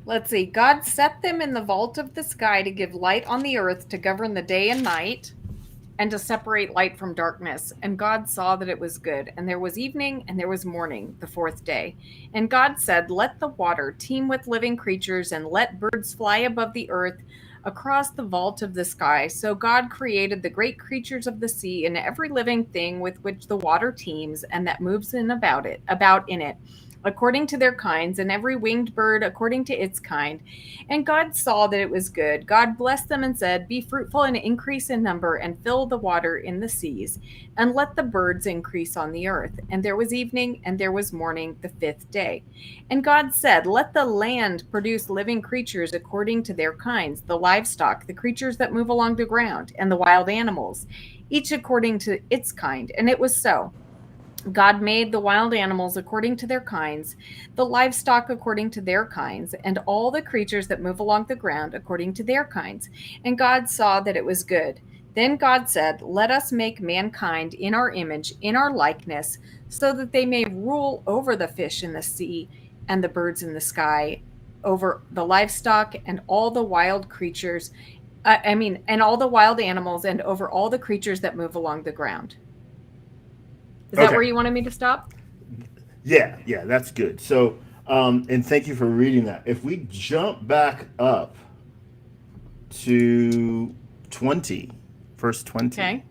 Let's see. God set them in the vault of the sky to give light on the earth, to govern the day and night. and to separate light from darkness. And God saw that it was good. And there was evening and there was morning, the fourth day. And God said, let the water teem with living creatures, and let birds fly above the earth across the vault of the sky. So God created the great creatures of the sea and every living thing with which the water teems and that moves about in it, according to their kinds, and every winged bird according to its kind. And God saw that it was good. God blessed them and said, be fruitful and increase in number, and fill the water in the seas, and let the birds increase on the earth. And there was evening and there was morning, the fifth day. And God said, let the land produce living creatures according to their kinds, the livestock, the creatures that move along the ground, and the wild animals, each according to its kind. And it was so. God made the wild animals according to their kinds, the livestock according to their kinds, and all the creatures that move along the ground according to their kinds. And God saw that it was good. Then God said, let us make mankind in our image, in our likeness, so that they may rule over the fish in the sea and the birds in the sky, over the livestock and all the wild creatures, and all the wild animals, and over all the creatures that move along the ground. Is that where you wanted me to stop? Yeah, that's good. So, and thank you for reading that. If we jump back up to 20, verse 20. Okay.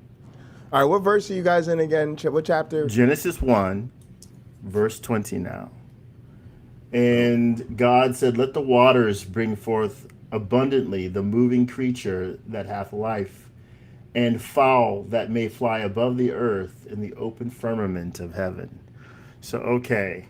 All right, what verse are you guys in again? What chapter? Genesis 1, verse 20 now. And God said, let the waters bring forth abundantly the moving creature that hath life, and fowl that may fly above the earth in the open firmament of heaven. So, okay.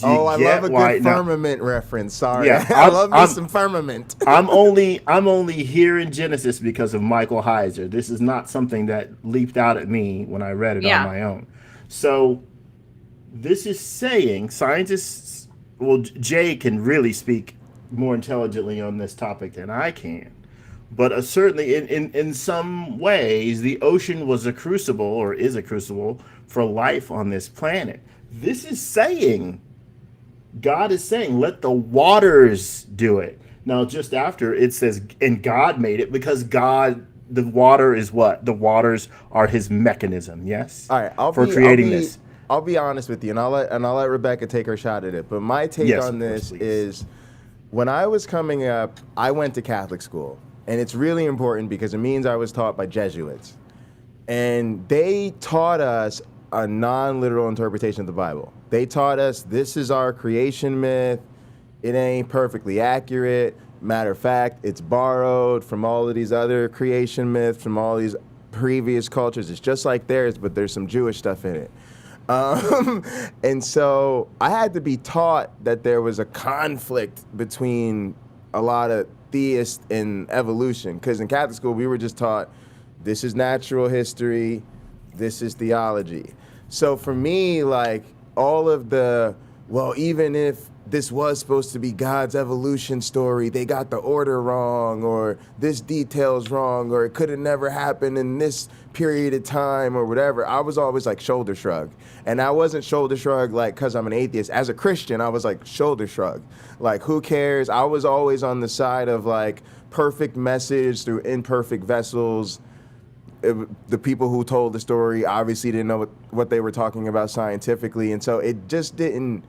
I love a good firmament reference. Sorry. Yeah, I love me some firmament. I'm only here in Genesis because of Michael Heiser. This is not something that leaped out at me when I read it on my own. So this is saying scientists, well, Jay can really speak more intelligently on this topic than I can. But certainly in some ways, the ocean was a crucible, or is a crucible, for life on this planet. This is saying, God is saying, let the waters do it. Now, just after, it says, and God made it, because God, the water is what? The waters are his mechanism, yes? All right, for creating this. I'll be honest with you, and I'll let Rebekah take her shot at it. But my take on this is, when I was coming up, I went to Catholic school. And it's really important because it means I was taught by Jesuits. And they taught us a non-literal interpretation of the Bible. They taught us this is our creation myth. It ain't perfectly accurate. Matter of fact, it's borrowed from all of these other creation myths, from all these previous cultures. It's just like theirs, but there's some Jewish stuff in it. And so I had to be taught that there was a conflict between a lot of theist and evolution, because in Catholic school we were just taught this is natural history, this is theology. So for me, like, all of the, well, even if this was supposed to be God's evolution story, they got the order wrong, or this detail's wrong, or it could have never happened in this period of time, or whatever, I was always like shoulder shrug. And I wasn't shoulder shrug like because I'm an atheist. As a Christian, I was like shoulder shrug. Like, who cares? I was always on the side of like perfect message through imperfect vessels. The people who told the story obviously didn't know what they were talking about scientifically. And so it just didn't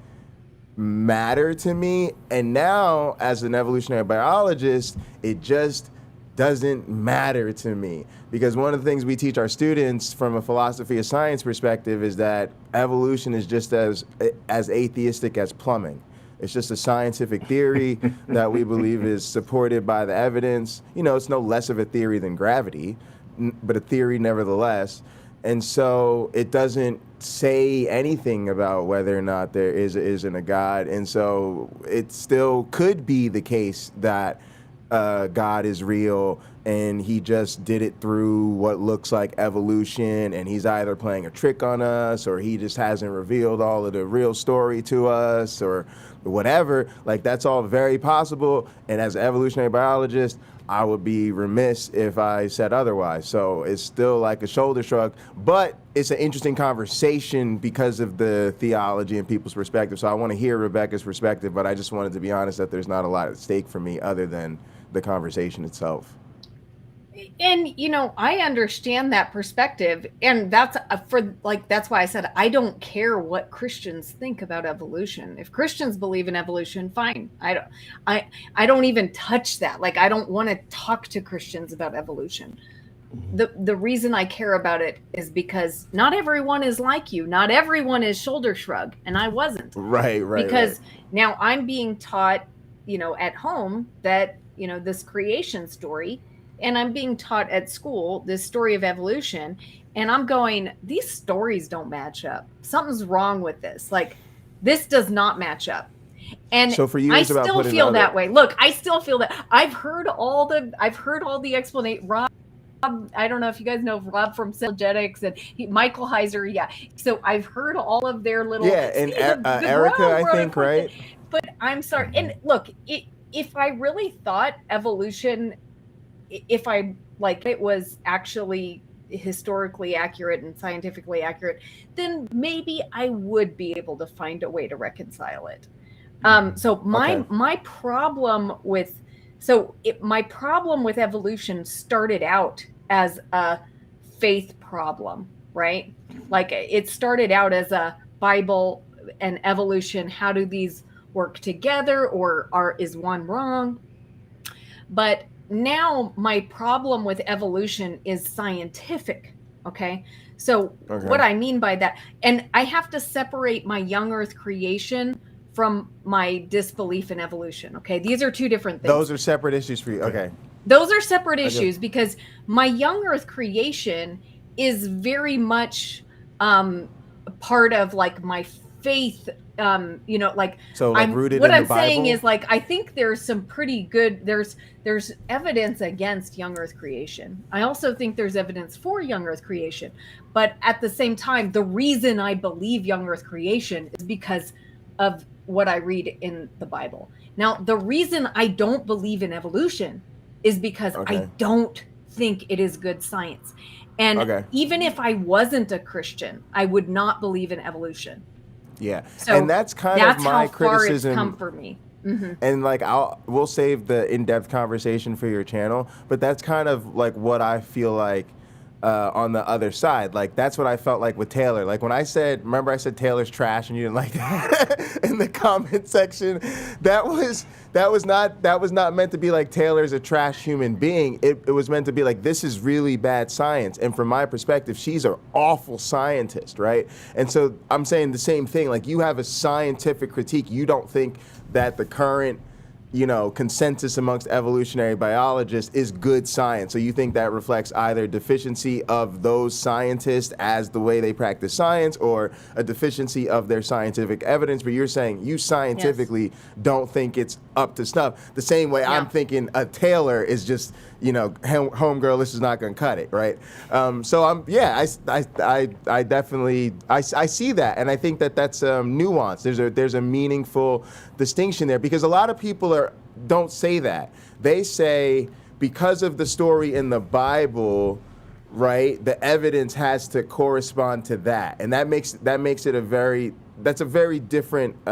matter to me. And now, as an evolutionary biologist, it just doesn't matter to me, because one of the things we teach our students from a philosophy of science perspective is that evolution is just as atheistic as plumbing. It's just a scientific theory that we believe is supported by the evidence. You know, it's no less of a theory than gravity, but a theory nevertheless. And so it doesn't say anything about whether or not there is or isn't a God. And so it still could be the case that God is real, and he just did it through what looks like evolution, and he's either playing a trick on us, or he just hasn't revealed all of the real story to us, or whatever. Like, that's all very possible. And as an evolutionary biologist, I would be remiss if I said otherwise. So it's still like a shoulder shrug, but it's an interesting conversation because of the theology and people's perspective. So I want to hear Rebekah's perspective, but I just wanted to be honest that there's not a lot at stake for me other than the conversation itself. And I understand that perspective, and that's that's why I said I don't care what Christians think about evolution. If Christians believe in evolution, fine. I don't even touch that. Like, I don't want to talk to Christians about evolution. The reason I care about it is because not everyone is like you. Not everyone is shoulder shrug, and I wasn't. Right. Because now I'm being taught, at home that, this creation story, and I'm being taught at school this story of evolution, and I'm going, these stories don't match up. Something's wrong with this. Like, this does not match up. And so for you, I still feel that way. Look, I still feel that. I've heard all the explanation. Rob, I don't know if you guys know Rob from Apologetics and Michael Heiser. Yeah. So I've heard all of their little. Yeah, and Erica, I think, right? But I'm sorry. And look, if I really thought evolution, if I it was actually historically accurate and scientifically accurate, then maybe I would be able to find a way to reconcile it. So my problem with evolution started out as a faith problem, right? Like, it started out as a Bible and evolution. How do these work together, or is one wrong? But now my problem with evolution is scientific. Okay. So what I mean by that, and I have to separate my young earth creation from my disbelief in evolution. Okay. These are two different things. Those are separate issues for you. Okay. Those are separate issues, because my young earth creation is very much part of my faith. So rooted what in I'm the Bible? saying is, I think there's some pretty good, there's evidence against young earth creation. I also think there's evidence for young earth creation, but at the same time, the reason I believe young earth creation is because of what I read in the Bible. Now, the reason I don't believe in evolution is because I don't think it is good science. And even if I wasn't a Christian, I would not believe in evolution. Yeah. So and that's kind of my criticism. How far it's come for me. Mm-hmm. And we'll save the in-depth conversation for your channel, but that's kind of what I feel like on the other side. That's what I felt like with Taylor. When I said Taylor's trash and you didn't like that in the comment section, that was not meant to be Taylor's a trash human being. It was meant to be this is really bad science. And from my perspective, she's an awful scientist, right? And so I'm saying the same thing. You have a scientific critique. You don't think that the current consensus amongst evolutionary biologists is good science. So you think that reflects either deficiency of those scientists as the way they practice science, or a deficiency of their scientific evidence, but you're saying you scientifically don't think it's up to snuff. The same way I'm thinking a Taylor is just, homegirl, this is not going to cut it, right? So I definitely see that, and I think that that's nuance. There's a meaningful distinction there, because a lot of people don't say that. They say, because of the story in the Bible, right, the evidence has to correspond to that, and that makes it a very different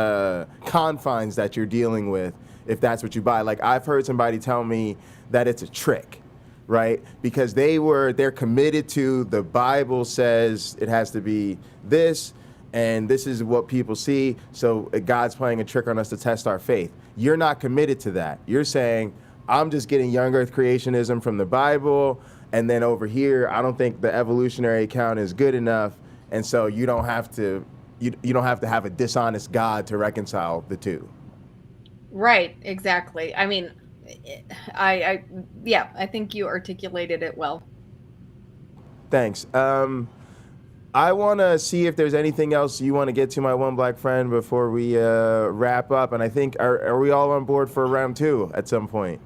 confines that you're dealing with, if that's what you buy. I've heard somebody tell me that it's a trick, right? Because they're committed to the Bible says it has to be this, and this is what people see, so God's playing a trick on us to test our faith. You're not committed to that. You're saying, I'm just getting young earth creationism from the Bible, and then over here, I don't think the evolutionary account is good enough, and so you don't have to have a dishonest God to reconcile the two. Right, exactly. I mean, I think you articulated it well. Thanks. I want to see if there's anything else you want to get to MyOneBlack Friend before we wrap up. And I think, are we all on board for round 2 at some point?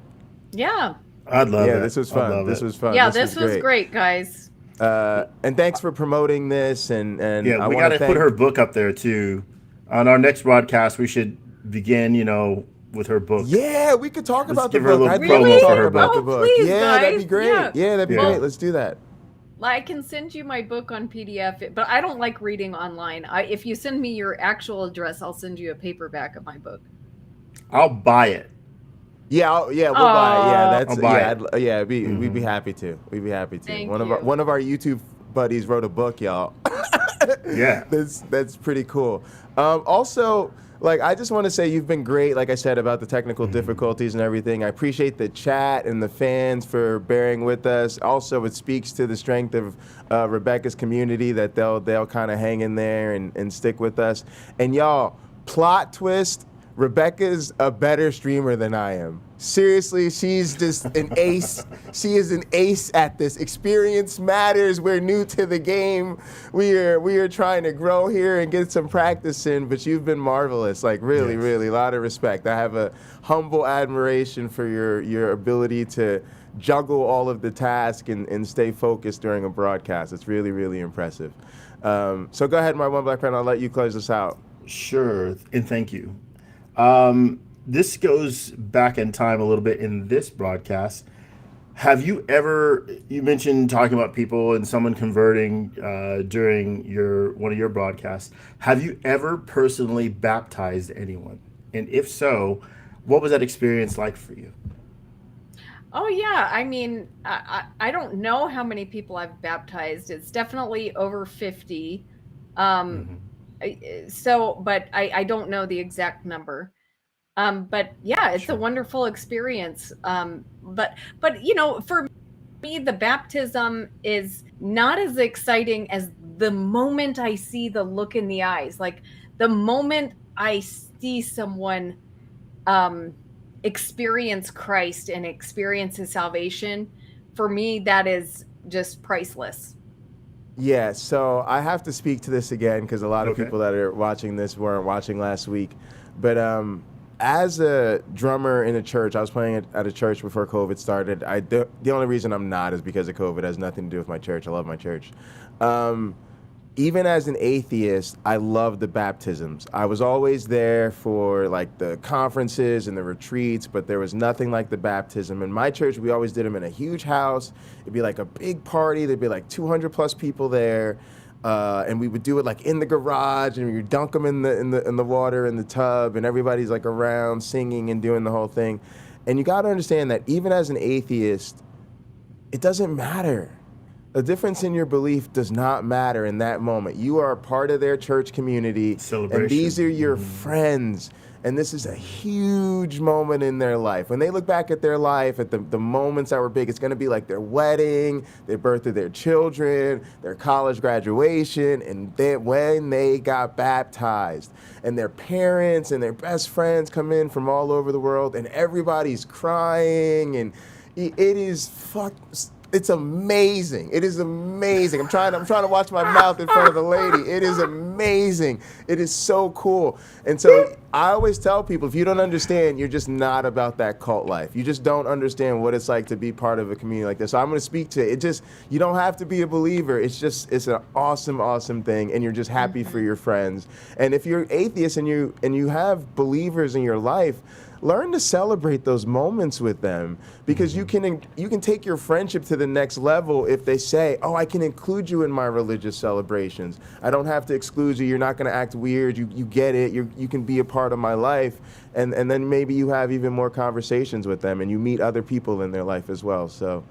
Yeah. I'd love it. Yeah, this was fun. This was fun. Yeah, this was great, guys. And thanks for promoting this. And yeah, we got to put her book up there too. On our next broadcast, we should begin, with her book. Yeah, we could talk about the book. Give her a little promo for her book. Please, yeah, guys. that'd be great. Yeah, that'd be great. Let's do that. I can send you my book on PDF, but I don't like reading online. If you send me your actual address, I'll send you a paperback of my book. I'll buy it. Yeah, yeah, we'll buy it. Yeah, I'll buy it. yeah. We'd be happy to. We'd be happy to. Thank One you. of our YouTube buddies wrote a book, y'all. Yeah. That's pretty cool. Also, like, I just want to say you've been great, like I said, about the technical difficulties and everything. I appreciate the chat and the fans for bearing with us. Also, it speaks to the strength of Rebekah's community that they'll kind of hang in there and stick with us. And y'all, plot twist, Rebekah's a better streamer than I am. Seriously, she's just an ace. She is an ace at this. Experience matters. We're new to the game. We are trying to grow here and get some practice in, but you've been marvelous. Like, really, Yes. really, a lot of respect. I have a humble admiration for your ability to juggle all of the tasks and stay focused during a broadcast. It's really, really impressive. So go ahead, my one black friend. I'll let you close this out. Sure, and thank you. This goes back in time a little bit in this broadcast. Have you ever, you mentioned talking about people and someone converting during one of your broadcasts. Have you ever personally baptized anyone? And if so, what was that experience like for you? Oh yeah, I mean, I don't know how many people I've baptized. It's definitely over 50. But I don't know the exact number. But yeah, it's a wonderful experience. But you know, for me, the baptism is not as exciting as the moment I see the look in the eyes. Like the moment I see someone experience Christ and experience his salvation, for me, that is just priceless. Yeah, so I have to speak to this again because a lot of Okay. people that are watching this weren't watching last week. But as a drummer in a church, I was playing at a church before COVID started. The only reason I'm not is because of COVID. It has nothing to do with my church. I love my church. Even as an atheist, I love the baptisms. I was always there for like the conferences and the retreats, but there was nothing like the baptism. In my church, we always did them in a huge house. It'd be like a big party. There'd be like 200 plus people there. And we would do it like in the garage, and we would dunk them in the water in the tub, and everybody's like around singing and doing the whole thing. And you got to understand that even as an atheist, it doesn't matter. The difference in your belief does not matter in that moment. You are a part of their church community, Celebration. and these are your friends. And this is a huge moment in their life. When they look back at their life, at the moments that were big, it's going to be like their wedding, their birth of their children, their college graduation, and when they got baptized. And their parents and their best friends come in from all over the world, and everybody's crying, and it is It's amazing. It is amazing. I'm trying to watch my mouth in front of the lady. It is amazing. It is so cool. And so I always tell people, if you don't understand, you're just not about that cult life. You just don't understand what it's like to be part of a community like this. So I'm going to speak to it. You don't have to be a believer. It's an awesome, awesome thing. And you're just happy for your friends. And if you're atheist and you have believers in your life, learn to celebrate those moments with them, because you can take your friendship to the next level if they say, oh, I can include you in my religious celebrations. I don't have to exclude you. You're not going to act weird. You get it. You can be a part of my life. And then maybe you have even more conversations with them, and you meet other people in their life as well. So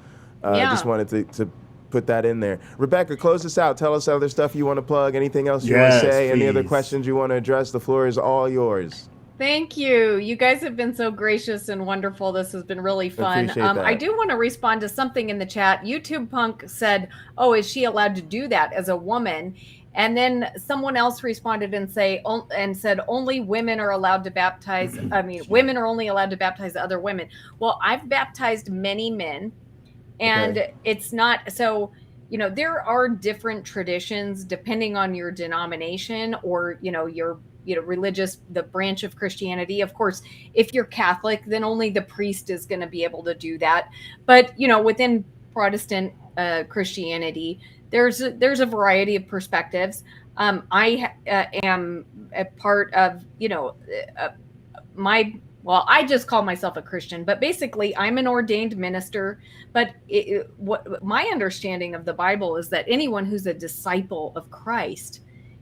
I just wanted to put that in there. Rebekah, close this out. Tell us other stuff you want to plug, anything else you want to say, any other questions you want to address. The floor is all yours. Thank you. You guys have been so gracious and wonderful. This has been really fun. I do want to respond to something in the chat. YouTube Punk said, oh, is she allowed to do that as a woman? And then someone else responded and said only women are allowed to baptize. I mean, women are only allowed to baptize other women. Well, I've baptized many men, and it's not so. You know, there are different traditions depending on your denomination or your religious, the branch of Christianity. Of course, if you're Catholic, then only the priest is going to be able to do that. But, within Protestant Christianity, there's a variety of perspectives. I am a part of, I just call myself a Christian, but basically I'm an ordained minister. But what my understanding of the Bible is that anyone who's a disciple of Christ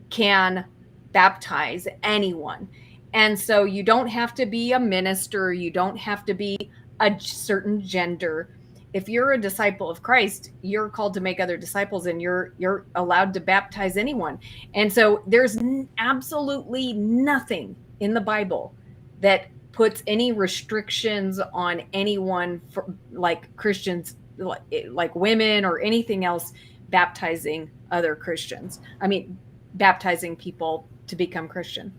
can baptize anyone. And so you don't have to be a minister. You don't have to be a certain gender. If you're a disciple of Christ, you're called to make other disciples, and you're allowed to baptize anyone. And so there's absolutely nothing in the Bible that puts any restrictions on anyone, for, like Christians, like women or anything else, baptizing other Christians. I mean, baptizing people to become Christian.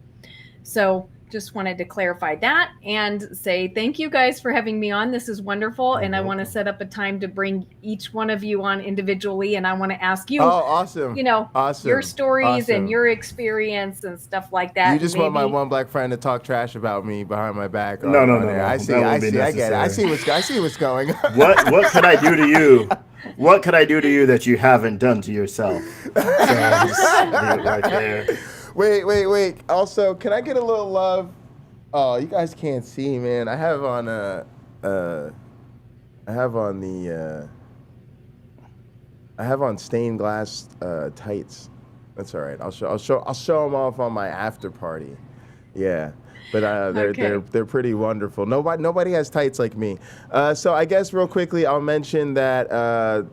So just wanted to clarify that and say thank you guys for having me on. This is wonderful. And I want to set up a time to bring each one of you on individually. And I want to ask you, awesome. Your stories and your experience and stuff like that. You just want my one black friend to talk trash about me behind my back. No. I see, I get it. I see what's going on. What can I do to you? What could I do to you that you haven't done to yourself? So just leave it right there. Wait. Also, can I get a little love? Oh, you guys can't see, man. I have on stained glass tights. That's all right. I'll show them off on my after party. Yeah. But they're pretty wonderful. Nobody has tights like me. So I guess real quickly I'll mention that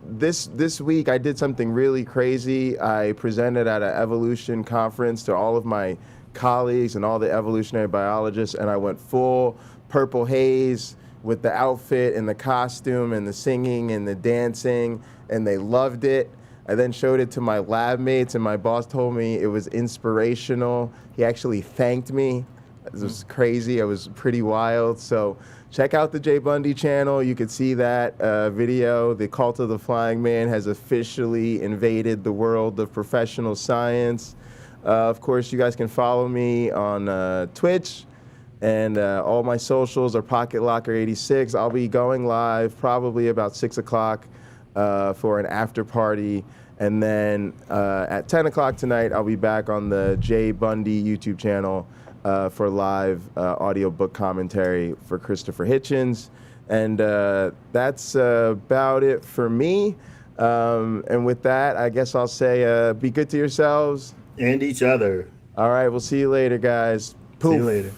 this week I did something really crazy. I presented at an evolution conference to all of my colleagues and all the evolutionary biologists, and I went full purple haze with the outfit and the costume and the singing and the dancing, and they loved it. I then showed it to my lab mates, and my boss told me it was inspirational. He actually thanked me. It was crazy. It was pretty wild. So check out the Jay Bundy channel. You could see that video. The Cult of the Flying Man has officially invaded the world of professional science. Of course, you guys can follow me on Twitch, and all my socials are Pocketlocker86. I'll be going live probably about 6 o'clock for an after party. And then at 10 o'clock tonight, I'll be back on the Jay Bundy YouTube channel for live audiobook commentary for Christopher Hitchens. And that's about it for me. And with that, I guess I'll say be good to yourselves. And each other. All right, we'll see you later, guys. Poof. See you later.